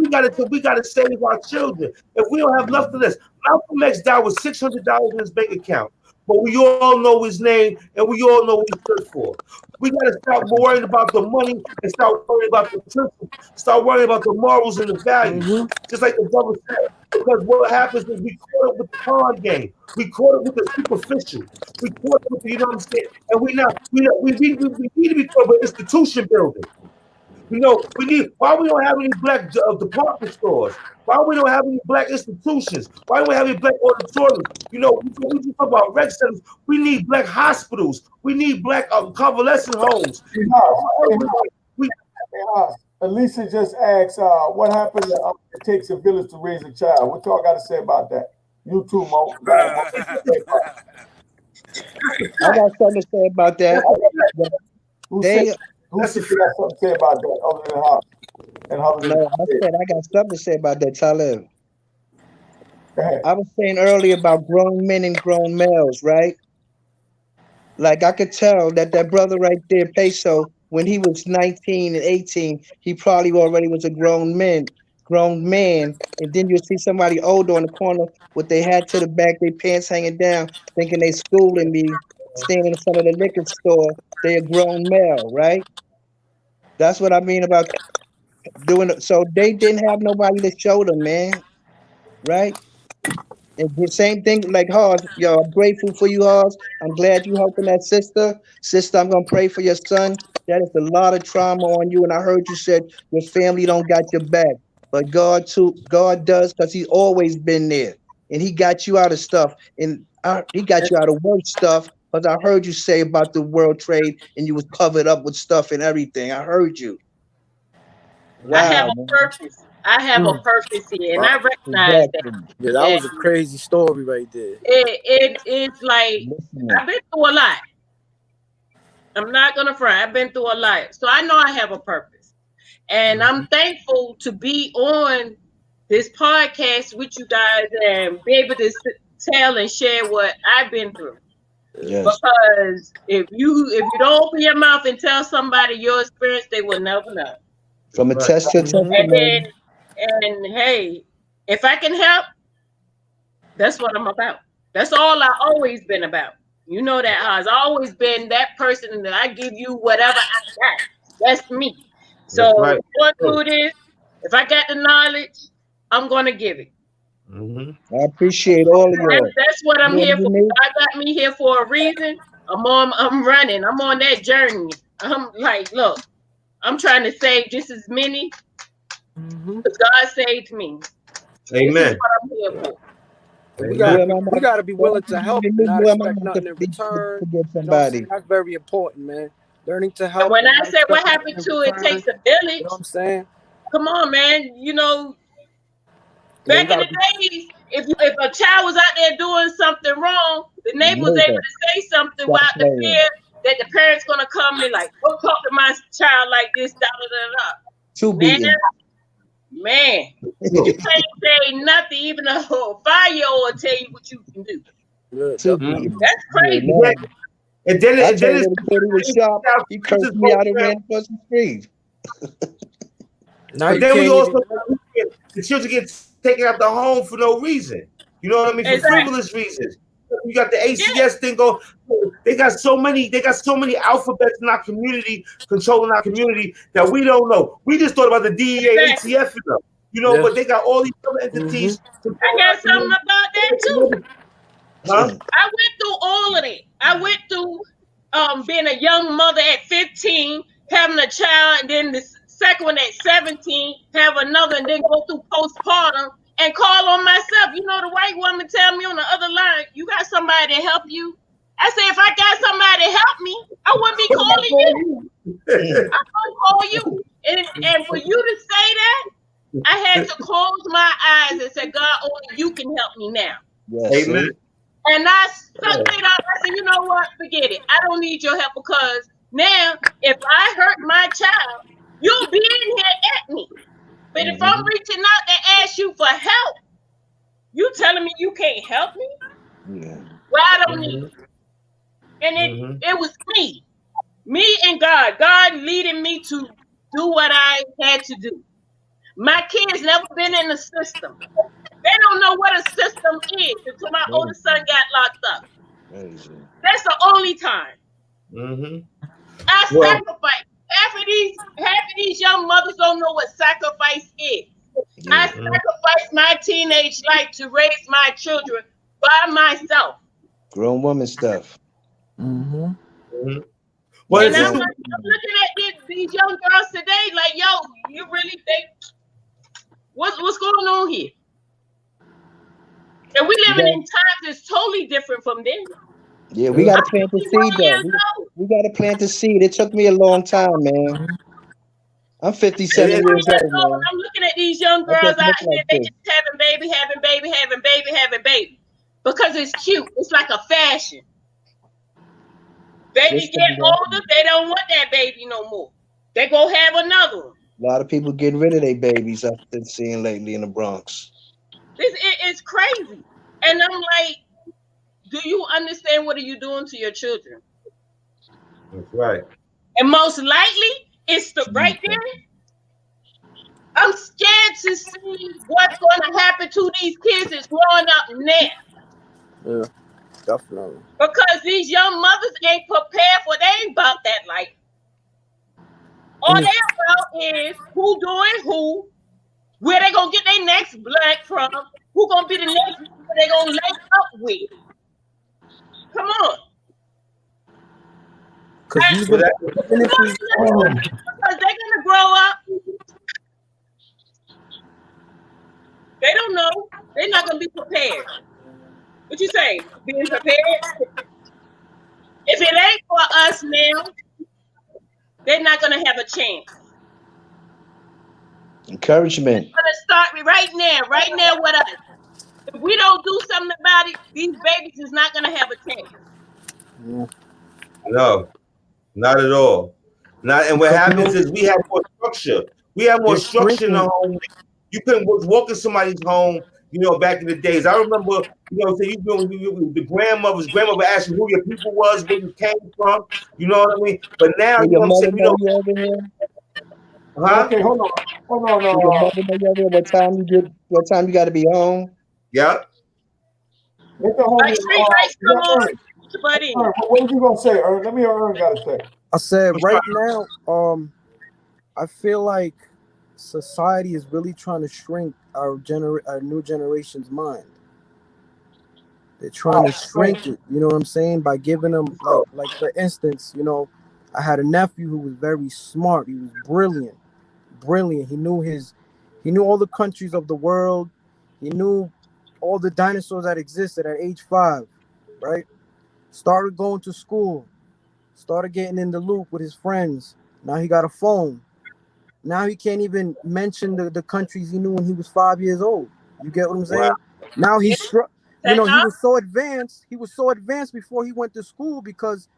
we gotta save our children. If we don't have nothing less, Malcolm X died with $600 in his bank account. But we all know his name and we all know what he stood for. We gotta stop worrying about the money and start worrying about the principles. Start worrying about the morals and the values. Mm-hmm. Just like the brother said. Because what happens is we caught up with the con game. We caught up with the superficial. We caught up with the, you know what I'm saying? And we need to be caught with institution building. We need. Why we don't have any black department stores? Why we don't have any black institutions? Why don't we have any black auditoriums? We just talk about rec centers. We need black hospitals. We need black convalescent homes. Elisa just asked, what happened to it takes a village to raise a child? What y'all got to say about that? You too, Mo. I got something to say about that. Who said got something to say about that other than Hop? No, I said I got something to say about that, Talib. I was saying earlier about grown men and grown males, right? Like I could tell that brother right there, Peso, when he was 19 and 18, he probably already was a grown man. And then you'll see somebody older on the corner with their hat to the back, their pants hanging down, thinking they schooling me, standing in front of the liquor store. They a grown male, right? That's what I mean about doing it. So they didn't have nobody to show them, man, right? And the same thing like Hars, yo, I'm grateful for you, Hars. I'm glad you helping that sister. Sister, I'm gonna pray for your son. That is a lot of trauma on you. And I heard you said your family don't got your back. But God does, because He's always been there. And He got you out of stuff. And He got you out of worse stuff. Because I heard you say about the world trade and you was covered up with stuff and everything. I heard you. Wow, I have a purpose. I have a purpose here, and I recognize that. Yeah, that was a crazy story right there. It's like I've been through a lot. I'm not gonna front. I've been through a lot, so I know I have a purpose, and I'm thankful to be on this podcast with you guys and be able to tell and share what I've been through. Yes. Because if you don't open your mouth and tell somebody your experience, they will never know. From a test to testimony. And hey, if I can help, that's what I'm about. That's all I've always been about. You know that, I've always been that person that I give you whatever I got. That's me. So going through this, if I got the knowledge, I'm going to give it. I appreciate all of you. That's what I'm here for. God got me here for a reason. I'm running. I'm on that journey. I'm like, look, I'm trying to save just as many. Because God saved me. Amen. This is what I'm here for. We gotta be willing to help and not expect nothing in return. That's very important, man. Learning to help. And when I say what happened to it takes a village, you know what I'm saying? Come on, man. Back in the days, if a child was out there doing something wrong, the neighbor was able to say something without the fear that the parents gonna come and like, don't talk to my child like this, da da da da. Man, you can't say nothing. Even a 5-year-old will tell you what you can do. That's crazy. And then he cursed me out and ran across the street. But then we also the children get taken out the home for no reason. You know what I mean? For frivolous reasons. You got the ACS thing going. They got so many alphabets in our community, controlling our community that we don't know. We just thought about the DEA, ATF, but they got all these other entities. I got something about that too. I went through all of it. I went through being a young mother at 15, having a child, and then the second one at 17, have another, and then go through postpartum and call on myself. The white woman tell me on the other line, you got somebody to help you? I say, if I got somebody to help me, I wouldn't be calling you. I'm gonna call you. And for you to say that, I had to close my eyes and say, God, only you can help me now. Yes, amen. And I sucked it out. I said, you know what? Forget it. I don't need your help, because now if I hurt my child, you'll be in here at me. But if I'm reaching out to ask you for help, you telling me you can't help me? Yeah. Well, I don't need it. And it was me and God leading me to do what I had to do. My kids never been in the system. They don't know what a system is until my oldest son got locked up. Amazing. That's the only time. I Well, sacrifice. Half of these young mothers don't know what sacrifice is. Yeah. I sacrificed my teenage life to raise my children by myself. Grown woman stuff. well, And this I'm is looking at these young girls today, like, yo, you really think what's going on here? And we living in times that's totally different from then. Yeah, we got to plant the seed 51 years though. old. We got to plant the seed. It took me a long time, man. I'm 57 years old, man. I'm looking at these young I girls just out look here, like they this. just having baby. Because it's cute. It's like a fashion. Baby Just get older, they don't want that baby no more. They go have another one. A lot of people getting rid of their babies I've been seeing lately in the Bronx. It's crazy. And I'm like, do you understand what are you doing to your children? that's right. And most likely, it's right there. I'm scared to see what's going to happen to these kids that's growing up now. Yeah, definitely. Because these young mothers ain't prepared for, they ain't about that life. All they about is who doing who, where they gonna get their next black from, who gonna be the next people they gonna lay up with. Come on. Because because they're gonna grow up. They don't know. They're not gonna be prepared. What you say? Being prepared? If it ain't for us now, they're not gonna have a chance. Encouragement. It's gonna start right now with us. If we don't do something about it, these babies is not gonna have a chance. No, not at all. Not, and what happens is we have more structure. We have more structure in the home. You couldn't walk in somebody's home, back in the days. I remember, so the grandmother asked you who your people was, where you came from. You know what I mean? But now, Did you know your what I'm saying? mother know you over here? Huh? Okay, hold on. Did your mother know you over here? What time you got to be home? Yeah. Let the homie, buddy. What was you gonna say, Ern? Let me hear what Ern gotta say. I said right now, I feel like society is really trying to shrink our new generation's mind. They're trying to shrink it, you know what I'm saying, by giving them like for instance, I had a nephew who was very smart. He was brilliant. He knew all the countries of the world. He knew all the dinosaurs that existed at age 5, right? Started going to school, started getting in the loop with his friends. Now he got a phone. Now he can't even mention the countries he knew when he was 5 years old. You get what I'm saying? Wow. Now he's he was so advanced. He was so advanced before he went to school because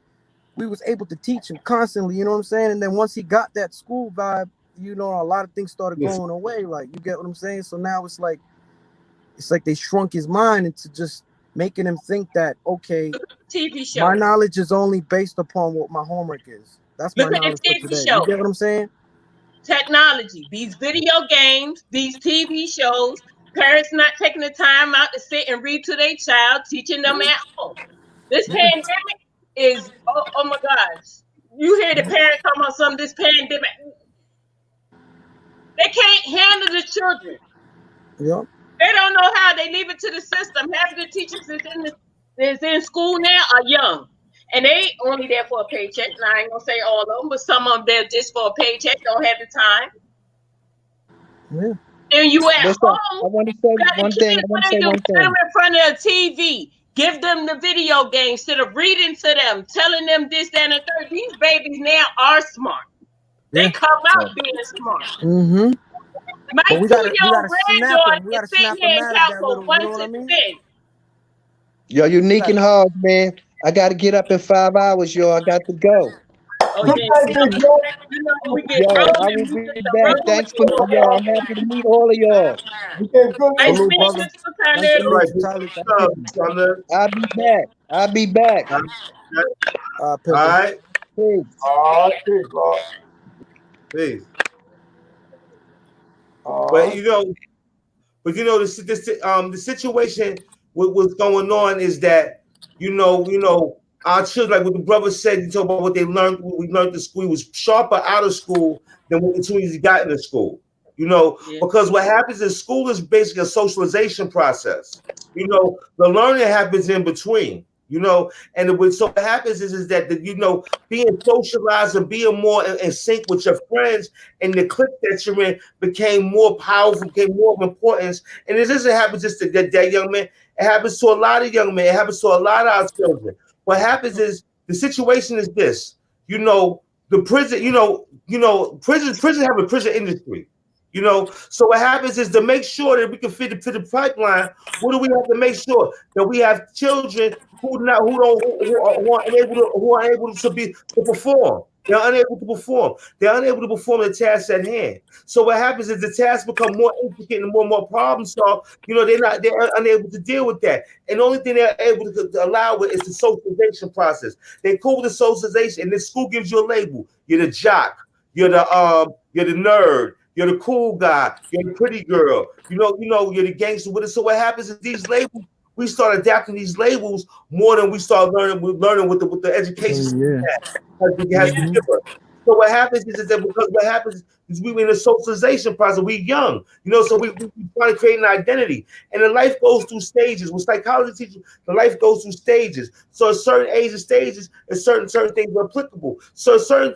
we was able to teach him constantly, you know what I'm saying? And then once he got that school vibe, a lot of things started going away. Like, you get what I'm saying? So now it's like they shrunk his mind into just making him think that, okay, TV show. My knowledge is only based upon what my homework is. That's my knowledge for today. You get what I'm saying? Technology, these video games, these TV shows, parents not taking the time out to sit and read to their child, teaching them at home. This pandemic is, oh my gosh. You hear the parents talking about something, this pandemic. They can't handle the children. Yep. They don't know how. They leave it to the system. Half of the teachers that's in school now are young. And they only there for a paycheck. Now, I ain't going to say all of them, but some of them there just for a paycheck, don't have the time. Yeah. And you at home, I want to say one thing. Put them in front of the TV. Give them the video games instead of reading to them, telling them this, that, and the third. These babies now are smart. They come out being smart. Mm-hmm. My 2-year-old granddaughter is sitting here and count from 1 to 10. You're unique and hard, man. I got to get up in 5 hours, y'all. I got to go. Oh Good yeah, night, see, Big Joe. you know when we get Yo, I rolling, will we be get the back. rolling. Thanks for y'all. I'm happy to meet all of y'all. Became good Nice news. Salute, meeting brother. you, Sister Nice to All Khalil. right, meet you, big Tyler. Thank stuff, you. brother. I'll be back. I'll be back. All Pimpin'. right, Peace. All right, big God. peace. All But right. but the situation with what's going on is that our children, like what the brother said, you talk about what they learned, what we learned in school, was sharper out of school than what as soon as you got into school. Yeah. Because what happens in school is basically a socialization process. The learning happens in between. So what happens is that being socialized and being more in sync with your friends and the clique that you're in became more powerful, became more of importance. And it doesn't happen just to that young man. It happens to a lot of young men. It happens to a lot of our children. What happens is the situation is this. The prison. Prison have a prison industry. So what happens is to make sure that we can fit into the pipeline. What do we have to make sure that we have children who are unable to perform? They're unable to perform. They're unable to perform the task at hand. So what happens is the tasks become more intricate and more problem solved. They're unable to deal with that. And the only thing they're able to allow with is the socialization process. They call the socialization, and the school gives you a label. You're the jock. You're the nerd. You're the cool guy. You're the pretty girl. You're the gangster with it. So what happens is these labels, we start adapting these labels more than we start learning with the education system has to give us. So what happens is that because what happens is we in a socialization process. We young, so we try to create an identity, and the life goes through stages. With psychology teachers, the life goes through stages. So at certain age and stages, and certain things are applicable. So at certain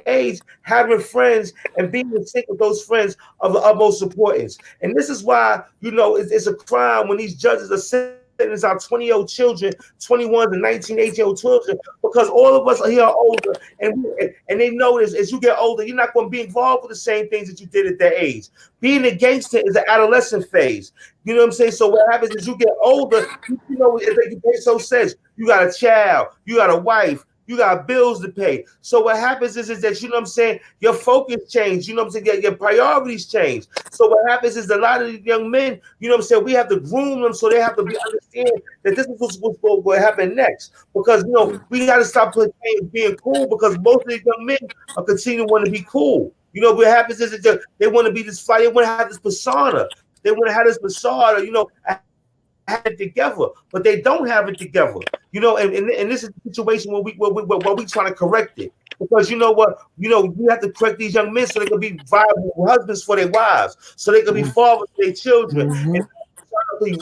age, having friends and being in sync with those friends are the utmost importance. And this is why it's a crime when these judges are sentence our 20-year-old children, 21 to 19, 18-year-old children, because all of us here are older, and they know this. As you get older, you're not going to be involved with the same things that you did at that age. Being a gangster is an adolescent phase. You know what I'm saying? So what happens is you get older, as like Peso says, you got a child, you got a wife, you got bills to pay. So what happens is that, you know what I'm saying, your focus changed. You know what I'm saying? Your priorities change. So what happens is a lot of the young men, you know what I'm saying, we have to groom them so they have to understand that this is what's going to happen next. Because, we got to stop being cool, because most of the young men are continuing to want to be cool. What happens is that they want to be this fight. They want to have this persona. They want to have this facade, have it together, but they don't have it together. And this is a situation where we trying to correct it. Because you know what, you have to correct these young men so they can be viable husbands for their wives, so they can be fathers for their children, and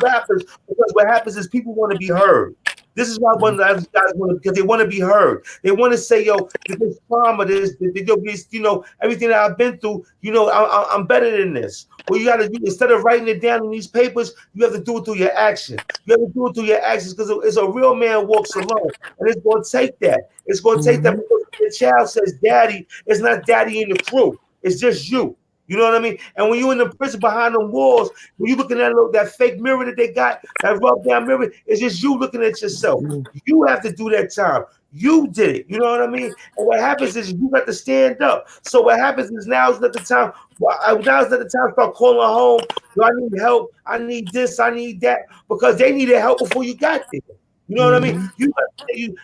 rappers. Because what happens is people want to be heard. This is why one of the guys want to, because they want to be heard. They want to say, this trauma, everything that I've been through, I'm better than this. Well, you got to, instead of writing it down in these papers, you have to do it through your action. You have to do it through your actions, because it's a real man walks alone, and it's going to take that. It's going to take that, because the child says, "Daddy," it's not daddy in the crew. It's just you. You know what I mean? And when you're in the prison behind the walls, when you looking at that fake mirror that they got, that rub down mirror, it's just you looking at yourself. You have to do that time. You did it. You know what I mean? And what happens is you got to stand up. So what happens is now is not the time. Now is not the time to start calling home. I need help. I need this. I need that. Because they needed help before you got there. You know what I mean?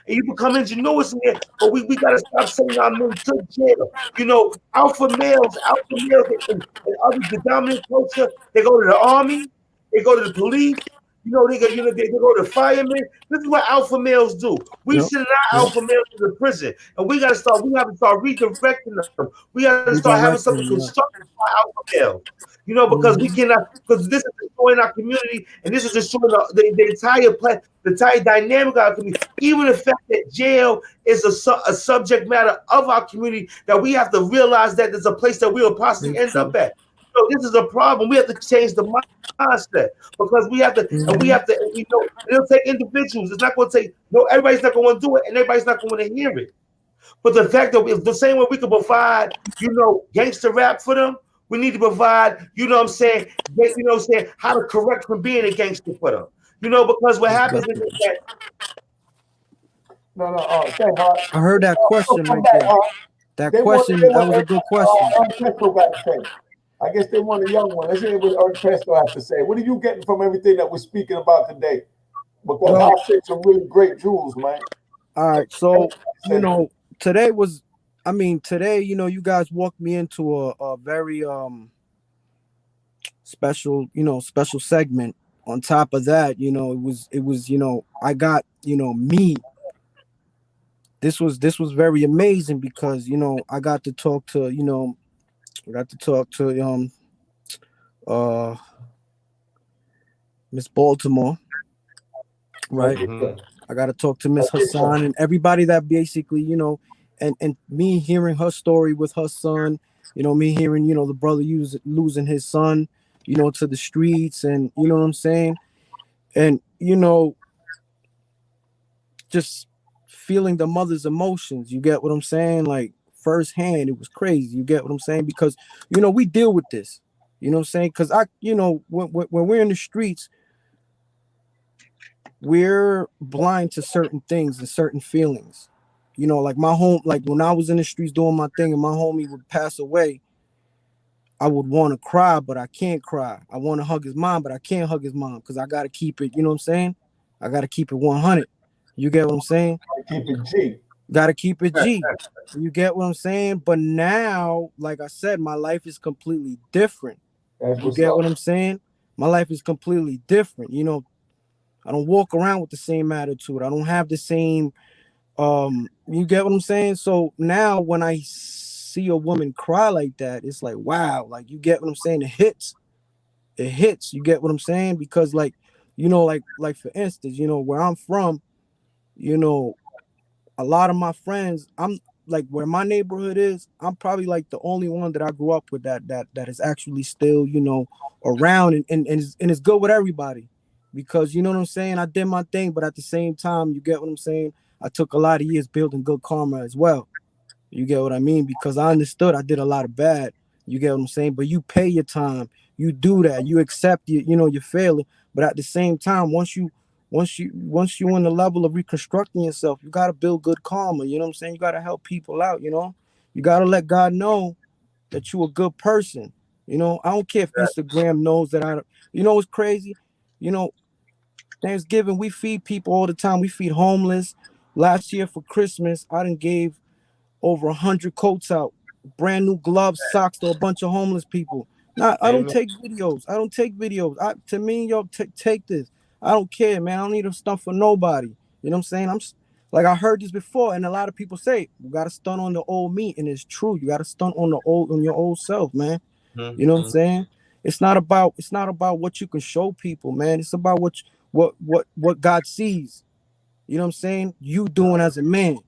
You become ingenuous in there, but we got to stop sending our men to jail. Alpha males in other the dominant culture, they go to the army, they go to the police, they go to firemen. This is what alpha males do. We send our alpha males to the prison, and we have to start redirecting them. We got to start having something constructive for alpha males. Because we cannot, because this is destroying our community, and this is destroying the entire dynamic of our community. Even the fact that jail is a subject matter of our community, that we have to realize that there's a place that we will possibly end up at. So this is a problem. We have to change the mindset, because we have to, it'll take individuals. It's not going to take, everybody's not going to do it, and everybody's not going to hear it. But the fact that the same way we can provide, gangster rap for them, we need to provide, how to correct from being a gangster for them. Because what happens is that No. Say, Hart. I heard that question Come right back, there. Hart. That They question, that want was a good question. Pesto got to say. I guess they want a young one. Let's hear what Pesto has to say. What are you getting from everything that we're speaking about today? Because Well, I'll say some really great jewels, man. all right. So, you Say, know, today, you guys walked me into a very special segment. On top of that, it was, I got, me. This was very amazing because, I got to talk to, uh Miss Baltimore, right? okay, I got to talk to Miss Hassan and everybody that basically, and me hearing her story with her son, me hearing, the brother losing his son, to the streets, and you know what I'm saying? And, just feeling the mother's emotions. You get what I'm saying? Like firsthand, it was crazy. You get what I'm saying? Because, we deal with this. You know what I'm saying? Because when we're in the streets, we're blind to certain things and certain feelings. Like when I was in the streets doing my thing and my homie would pass away, I would want to cry, but I can't cry. I want to hug his mom, but I can't hug his mom because I got to keep it, you know what I'm saying? I got to keep it 100. You get what I'm saying? keep it G. Got to keep it G. You get what I'm saying? But now, like I said, my life is completely different. That's You what's get up. what I'm saying? My life is completely different. I don't walk around with the same attitude. I don't have the same you get what I'm saying? So now when I see a woman cry like that, it's like, wow, like you get what I'm saying? It hits. You get what I'm saying? Because like for instance, where I'm from, you know a lot of my friends, I'm like where my neighborhood is, I'm probably like the only one that I grew up with that is actually still, around, and it's good with everybody. Because you know what I'm saying? I did my thing, but at the same time, you get what I'm saying? I took a lot of years building good karma as well. You get what I mean? Because I understood I did a lot of bad. You get what I'm saying? But you pay your time. You do that. You accept your failing. But at the same time, once you in the level of reconstructing yourself, you gotta build good karma. You know what I'm saying? You gotta help people out, You gotta let God know that you're a good person. I don't care if Instagram knows that what's crazy? You know, Thanksgiving, we feed people all the time. We feed homeless. Last year for Christmas, I done gave over 100 coats out, brand new gloves, socks to a bunch of homeless people. Now, I don't Amen. take videos. To me, yo, take this. I don't care, man. I don't need a stunt for nobody. You know what I'm saying? Like I heard this before, and a lot of people say you got to stunt on the old me, and it's true. You got to stunt on your old self, man. You know what I'm saying? It's not about what you can show people, man. It's about what God sees. You know what I'm saying? You doing as a man.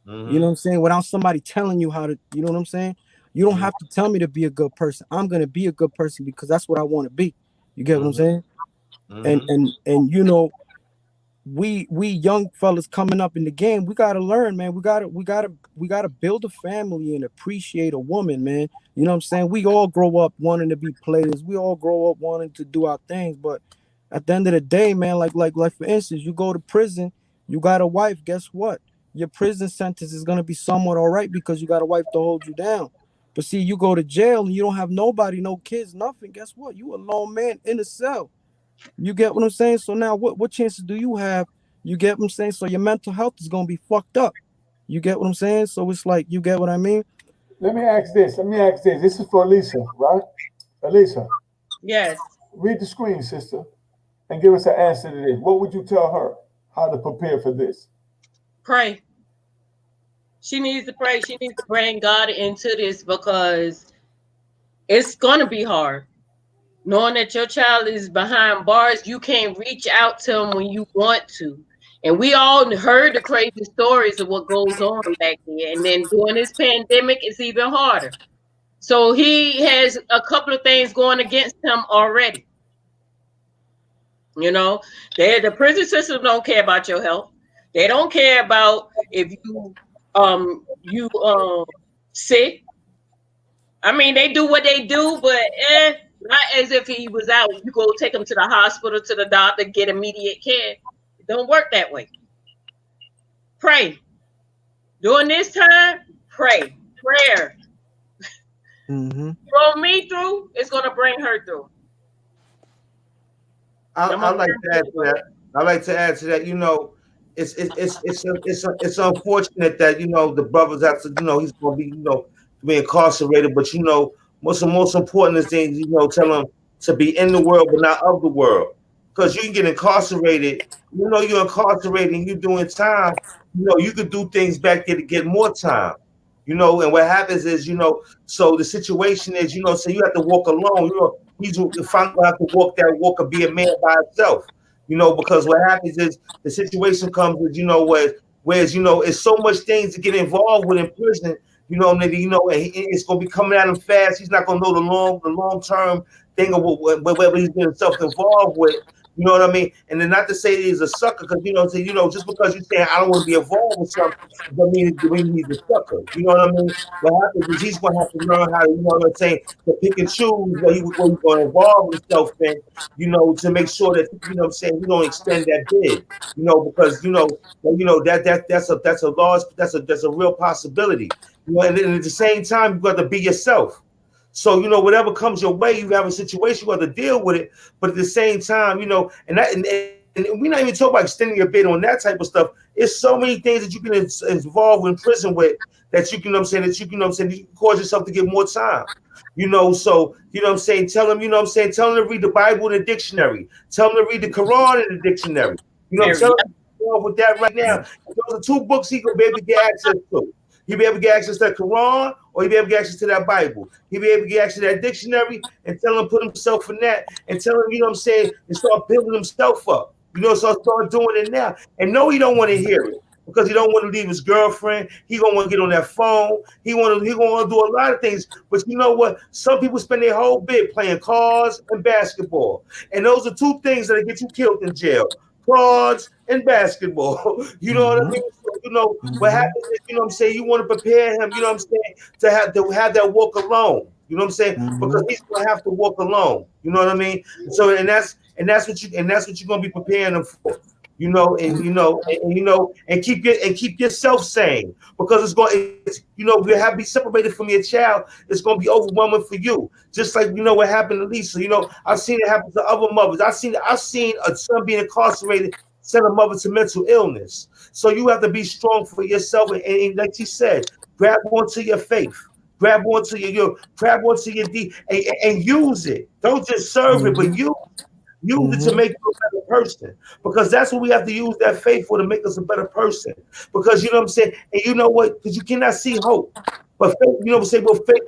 You know what I'm saying? Without somebody telling you how to, you know what I'm saying? You don't have to tell me to be a good person. I'm gonna be a good person because that's what I want to be. You get what I'm saying? And we young fellas coming up in the game, we gotta learn, man. We gotta build a family and appreciate a woman, man. You know what I'm saying? We all grow up wanting to be players. We all grow up wanting to do our things, but at the end of the day, man, like for instance, you go to prison, you got a wife. Guess what? Your prison sentence is gonna be somewhat all right because you got a wife to hold you down. But see, you go to jail and you don't have nobody, no kids, nothing. Guess what? You a lone man in a cell. You get what I'm saying? So now what chances do you have? You get what I'm saying? So your mental health is gonna be fucked up. You get what I'm saying? So it's like, you get what I mean? Let me ask this. This is for Elisa, right? Elisa, Yes. read the screen, sister, and give us an answer to this. What would you tell her how to prepare for this? Pray. She needs to pray. She needs to bring God into this because it's going to be hard. Knowing that your child is behind bars, you can't reach out to them when you want to. And we all heard the crazy stories of what goes on back there. And then during this pandemic, it's even harder. So he has a couple of things going against him already. The prison system don't care about your health. They don't care about if you sick. I mean, they do what they do, but not as if he was out. You go take him to the hospital, to the doctor, get immediate care. It don't work that way. Pray. During this time, pray. Prayer. Mm-hmm. Throw me through, it's gonna bring her through. I'm I gonna like to add to that. I like to add to that. It's unfortunate that the brothers have to he's going to be to be incarcerated, but most important is things tell them to be in the world but not of the world, because you can get incarcerated. You're incarcerated and you're doing time. You could do things back there to get more time. And what happens is so the situation is so you have to walk alone. He's finally gonna have to walk that walk of be a man by himself. Because what happens is the situation comes with whereas it's so much things to get involved with in prison. And it's gonna be coming at him fast. He's not gonna know the long term thing of what he's getting himself involved with. You know what I mean? And then not to say he's a sucker, because just because you're saying I don't want to be involved with something, doesn't mean he's a sucker. You know what I mean? What happens is he's gonna have to learn how to, what I'm saying, to pick and choose what he's gonna involve himself in, to make sure that what I'm saying, he don't extend that bid. Because that's a real possibility. And at the same time, you got to be yourself. So whatever comes your way, you have a situation, you have to deal with it. But at the same time, and we're not even talking about extending your bid on that type of stuff. It's so many things that you can involve in prison with that you can, you can cause yourself to get more time. So tell them to read the Bible in the dictionary. Tell them to read the Quran in the dictionary. Tell them with that right now. Those are two books he gonna be able to get access to. He'll be able to get access to that Quran, or he'll be able to get access to that Bible. He'll be able to get access to that dictionary and tell him to put himself in that and tell him, and start building himself up. So start doing it now. And no, he don't want to hear it because he don't want to leave his girlfriend. He gonna want to get on that phone. He gonna do a lot of things. But you know what? Some people spend their whole bit playing cards and basketball. And those are two things that get you killed in jail. Cards and basketball. You know what I mean? So, what happens is, you want to prepare him, to have that walk alone. You know what I'm saying? Because he's gonna have to walk alone. You know what I mean? So and that's what you're gonna be preparing him for. And keep yourself sane, because if you have to be separated from your child, it's gonna be overwhelming for you. Just like what happened to Lisa. I've seen it happen to other mothers. I've seen a son being incarcerated send a mother to mental illness. So you have to be strong for yourself, and like she said, grab onto your faith. Grab onto your D and use it. Don't just serve it, but use it to make you a better person, because that's what we have to use that faith for, to make us a better person. Because you know what I'm saying, and you know what? Because you cannot see hope, but faith,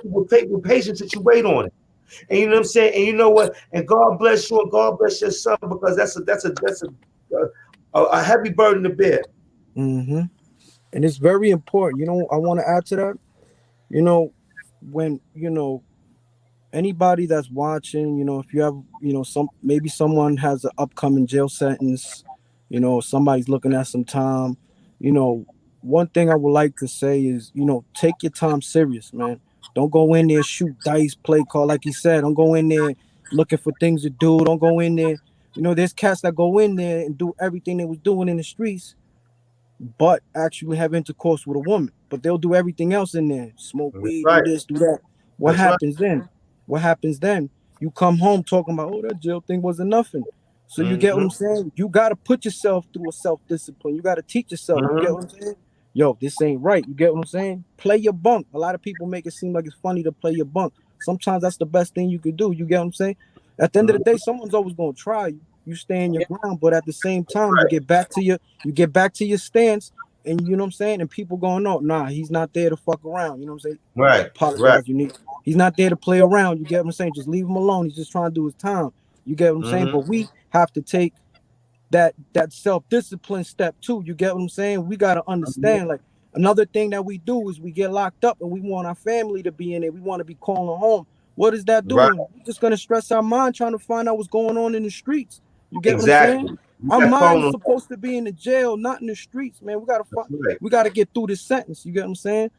with patience that you wait on it. And you know what I'm saying, and you know what? And God bless you, and God bless your son, because that's a heavy burden to bear. And it's very important. I want to add to that. When anybody that's watching, if you have, maybe someone has an upcoming jail sentence, somebody's looking at some time, one thing I would like to say is, take your time serious, man. Don't go in there, shoot dice, play call, like you said. Don't go in there looking for things to do. Don't go in there. There's cats that go in there and do everything they was doing in the streets, but actually have intercourse with a woman. But they'll do everything else in there. Smoke weed, do this, do that. What happens then? What happens then? You come home talking about, oh, that jail thing wasn't nothing. So you get what I'm saying? You got to put yourself through a self-discipline. You got to teach yourself. You get what I'm saying? Yo, this ain't right. You get what I'm saying? Play your bunk. A lot of people make it seem like it's funny to play your bunk. Sometimes that's the best thing you could do. You get what I'm saying? At the end of the day, someone's always going to try you. You stand your ground, but at the same time, you get back to your stance, and you know what I'm saying? And people going, no, nah, he's not there to fuck around. You know what I'm saying? Right. Apologize, he's not there to play around. You get what I'm saying? Just leave him alone. He's just trying to do his time. You get what I'm saying? But we have to take that self-discipline step too. You get what I'm saying? We got to understand, like, another thing that we do is we get locked up and we want our family to be in it. We want to be calling home. What is that doing? Right. We're just going to stress our mind trying to find out what's going on in the streets. You get what I'm saying? Our mind is supposed to be in the jail, not in the streets, man. We got to get through this sentence. You get what I'm saying?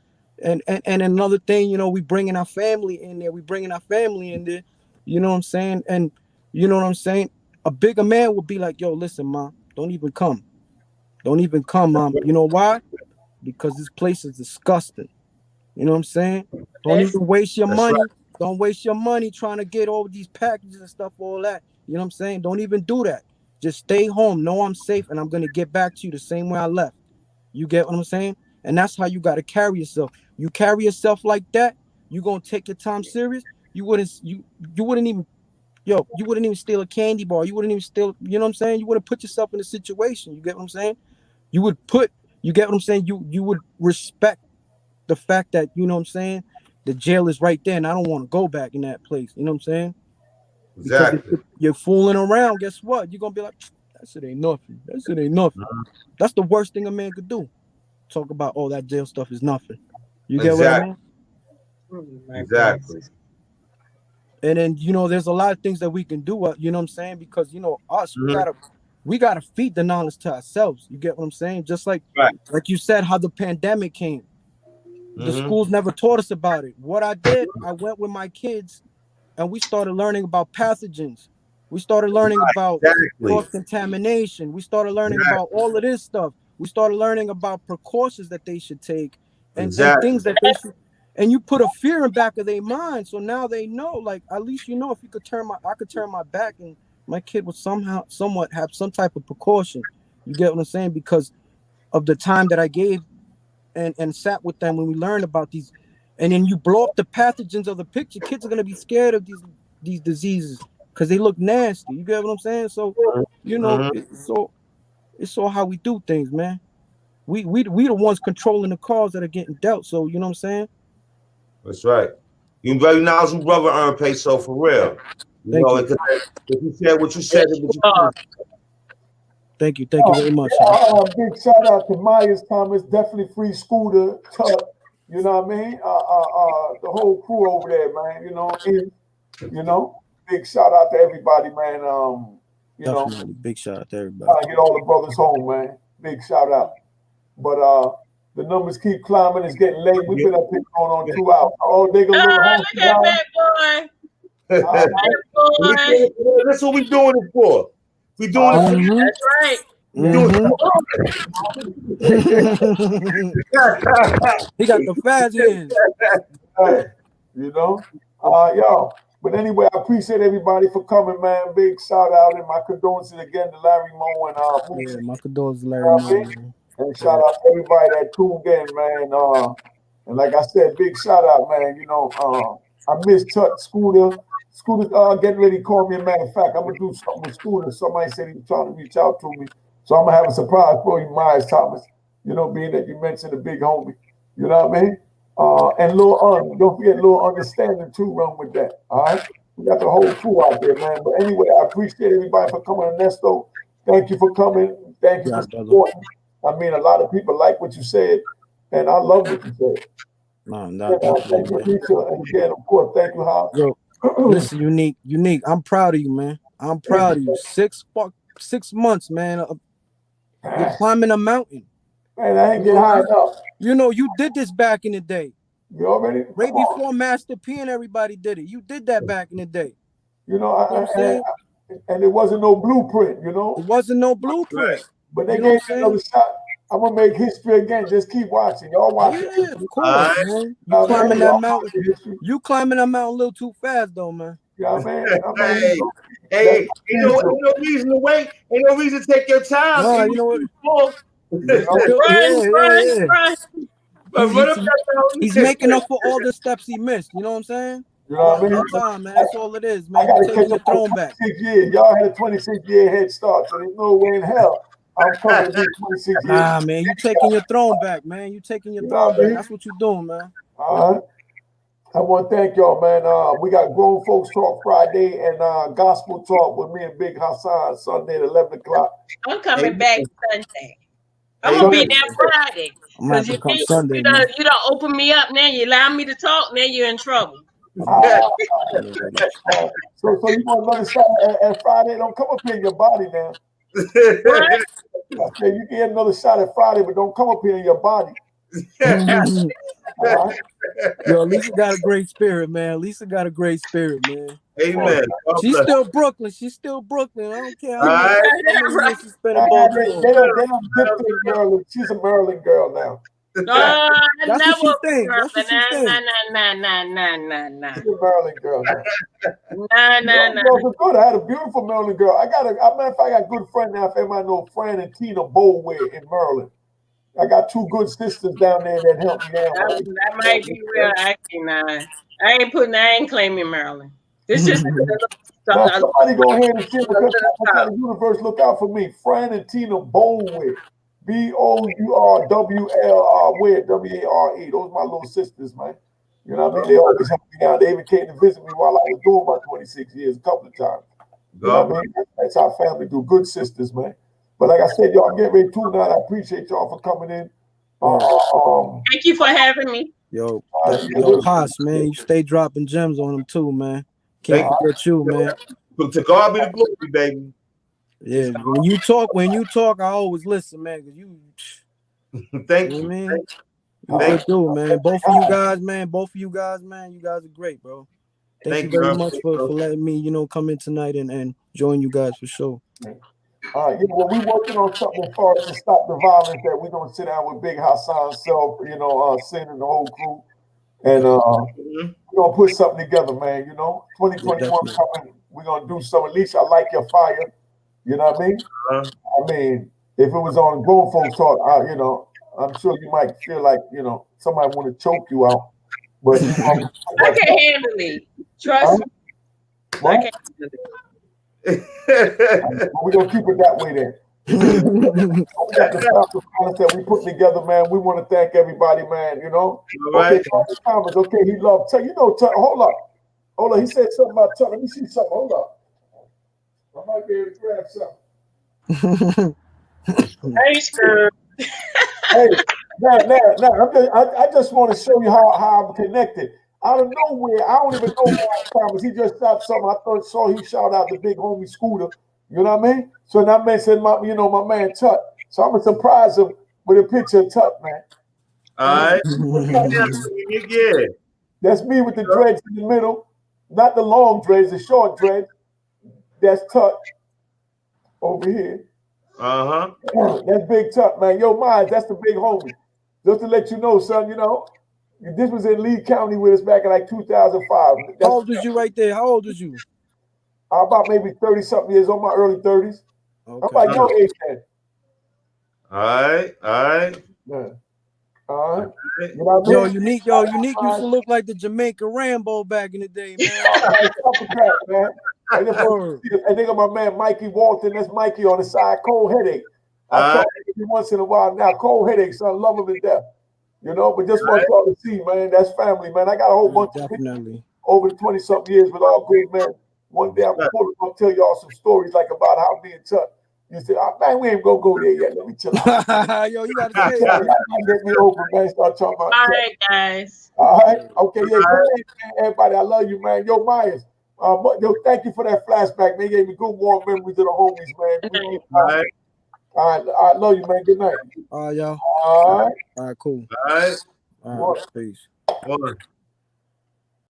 And another thing, we bringing our family in there. We bringing our family in there. You know what I'm saying? And you know what I'm saying? A bigger man would be like, yo, listen, ma, don't even come. Don't even come. You know why? Because this place is disgusting. You know what I'm saying? Don't That's even waste your That's right. money. Don't waste your money trying to get all these packages and stuff, all that. You know what I'm saying? Don't even do that. Just stay home. Know I'm safe and I'm gonna get back to you the same way I left. You get what I'm saying? And that's how you gotta carry yourself. You carry yourself like that, you gonna take your time serious. You wouldn't even you wouldn't even steal a candy bar. You wouldn't even steal, you know what I'm saying? You wouldn't put yourself in a situation. You get what I'm saying? You would put, you get what I'm saying? You would respect the fact that, you know what I'm saying, the jail is right there and I don't want to go back in that place. You know what I'm saying? Because if Exactly. you're fooling around, guess what? You're gonna be like, that shit ain't nothing. That shit ain't nothing. That's the worst thing a man could do. Talk about, oh, that jail stuff is nothing. You get what I Exactly. mean? oh my Exactly. goodness. And then, you know, there's a lot of things that we can do, you know what I'm saying? Because, you know, us, Mhm. we gotta feed the knowledge to ourselves. You get what I'm saying? Just like Right. you said, how the pandemic came. The Mhm. schools never taught us about it. What I did, I went with my kids and we started learning about pathogens. We started learning about Exactly. cross contamination. We started learning Exactly. about all of this stuff. We started learning about precautions that they should take and Exactly. things that they should. And you put a fear in back of their mind, so now they know. Like at least you know if you could I could turn my back, and my kid would somewhat have some type of precaution. You get what I'm saying? Because of the time that I gave and sat with them when we learned about these, and then you blow up the pathogens of the picture. Kids are gonna be scared of these diseases because they look nasty. You get what I'm saying? So, you know, Mhm. it's all how we do things, man. We the ones controlling the cards that are getting dealt. So you know what I'm saying? That's right. You very knowledgeable brother, earn peso for real. You Thank know, you, because if you said what you said, Yes, and you what you are. thank you very much. Huh? Big shout out to Myers Thomas, definitely free Scooter, Tuck, you know what I mean? The whole crew over there, man, you know, big shout out to everybody, man. Definitely, big shout out to everybody. Trying to get all the brothers home, man. Big shout out. But the numbers keep climbing. It's getting late. We've been up here going on 2 hours. Oh, they go Oh, little home look at now. that boy. All That boy. That's what we doing it for. We doing it right. for Mm-hmm. That's right. we doing Mm-hmm. He got the fast hands. Hey, you know, yo. But anyway, I appreciate everybody for coming, man. Big shout out and my condolences again to Larry Moe and Yeah, Moochy. my condolences, You Larry know what I Moe, mean? man. And shout out to everybody that tuned in, man. And like I said, big shout out, man. I miss Tut Scooter. Scooter getting ready to call me. A matter of fact, I'm gonna do something with Scooter. Somebody said he was trying to reach out to me. So I'm gonna have a surprise for you, Myers Thomas. Being that you mentioned the big homie. You know what I mean? And Lil don't forget Lil Understanding too, run with that. All right. We got the whole crew out there, man. But anyway, I appreciate everybody for coming. Ernesto, thank you for coming. Thank you for Yeah, brother. supporting. I mean, a lot of people like what you said, and I love what you said. No, Thank definitely, you, man. Lisa, and again, of course, thank you, Hop. Yo, listen, unique. I'm proud of you, man. I'm proud of you. 6 months, man. You're climbing a mountain. Man, I ain't You get know, high enough. you did this back in the day. You already? Right Come on. before Master P and everybody did it. You did that back in the day. You know, You know what I'm saying? and there wasn't no blueprint, It wasn't no blueprint. but they You know what gave I'm me saying? another shot. I'm gonna make history again. Just keep watching. Y'all watch it. Yeah, of All course, right. man. You Now, man, climbing that y'all mountain. watch the history. You climbing that mountain a little too fast, though, man. You know what I mean? Hey, That's ain't no reason to wait. Ain't no reason to take your time. No, Ain't you know what? no you know. Run, run, Yeah. run. But He's run up he's that he's mountain. making up for all the steps he missed. You know what I'm saying? You know what I mean? One time, man. I, That's all it is, I man. You got to taking catch your up on throne back. 26 years. Y'all had a 26-year head start, so there's no way in hell I'm coming to be 26 years. Nah, man. You taking your throne back, man. You taking your You know throne what I back. mean? That's what you doing, man. All right. I want to thank y'all, man. We got Grown Folks Talk Friday and Gospel Talk with me and Big Hassan Sunday at 11 o'clock. I'm coming back Sunday. I'm gonna Sunday. be there Friday. I'm gonna have Cause to come Sunday, man. you don't open me up now. You allow me to talk. Now you're in trouble. Uh, Yeah, so you want another shot at Friday? Don't come up here in your body now. What? I said you can get another shot at Friday, but don't come up here in your body. All right. Yo, Lisa got a great spirit, man. Lisa got a great spirit, man. Amen. God She's bless. still Brooklyn. She's still Brooklyn. I don't care All right. how many years she spent in Baltimore. They don't dip in Maryland. She's a Maryland girl now. I That's never what she think. That's what she nah, think. nah. She's a Maryland girl now. Nah. Girls are good. I had a beautiful Maryland girl. I got a matter of fact, I got a good friend now. If anybody know Fran and Tina Bowway in Maryland. I got two good sisters down there that help me out. That might be real. I ain't claiming Maryland. This is Now somebody go ahead and share because I'm trying to universe look out for me. Fran and Tina Bowway. Bourwre, WARE. Those are my little sisters, man. You know what I mean? They always help me out. They even came to visit me while I was doing my 26 years a couple of times. You know what I mean? That's how family do. Good sisters, man. But like I said, y'all get ready to tonight. I appreciate y'all for coming in. Thank you for having me. Yo, Haas, man, you stay dropping gems on them too, man. Can't forget you, man. To God be the glory, baby. Yeah, when you talk, I always listen, man. Cause you, Thank you. you. Know what I mean, you do, man. Both of you guys, man. You guys are great, bro. Thank you very much for letting me, come in tonight and join you guys for sure. Well, we're working on something as far as to stop the violence that we're gonna sit down with Big Hassan self, Sin and the whole crew, and we're gonna put something together, man. 2021 coming, we're gonna do some. At least I like your fire. You know what I mean? I mean, if it was on grown folks talk, I'm sure you might feel like somebody want to choke you out, but I can handle it. Trust me. What? I can handle it. We're gonna keep it that way then. We got the stuff that we put together, man. We want to thank everybody, man. Okay, Thomas. Okay, he loved Tuck. Hold up. He said something about Tuck. Let me see something. Hold up. I might be able to grab something. Hey, Screw. Hey, I just want to show you how I'm connected. Out of nowhere, I don't even know why Thomas. He just shot something. I saw he shout out the big homie Scooter. You know what I mean? So that man said, my man Tut. So I'm gonna surprise him with a picture of Tut, man. All right. Yeah. That's me with the dreads in the middle, not the long dreads, the short dreads. That's Tut over here. That's Big Tut, man. Yo, Miles, that's the big homie. Just to let you know, son. This was in Lee County with us back in like 2005. How old was you right there? How old was you? About maybe 30-something years old, my early 30s. Okay. I'm about your age then. All right. Yeah. Yo, Unique used to look like the Jamaica Rambo back in the day, man. I think of my man Mikey Walton. That's Mikey on the side. Cold headache. I talk to him once in a while now. Cold headache, son. Love him to death. But just want y'all to see, man. That's family, man. I got a whole bunch of people over the 20-something years with all great men. One day I'm gonna tell y'all some stories like about how me and Chuck. You said, man, we ain't gonna go there yet. Let me chill out. Yo, you gotta say that. Get me open, man. Start talking about all right, guys. All right. Okay, yeah. Good day, man, everybody. I love you, man. Yo, Myers. Thank you for that flashback, man. You gave me good warm memories of the homies, man. All right. I love you, man. Good night. All right, y'all. All right. All right, cool. All right. All right. Peace.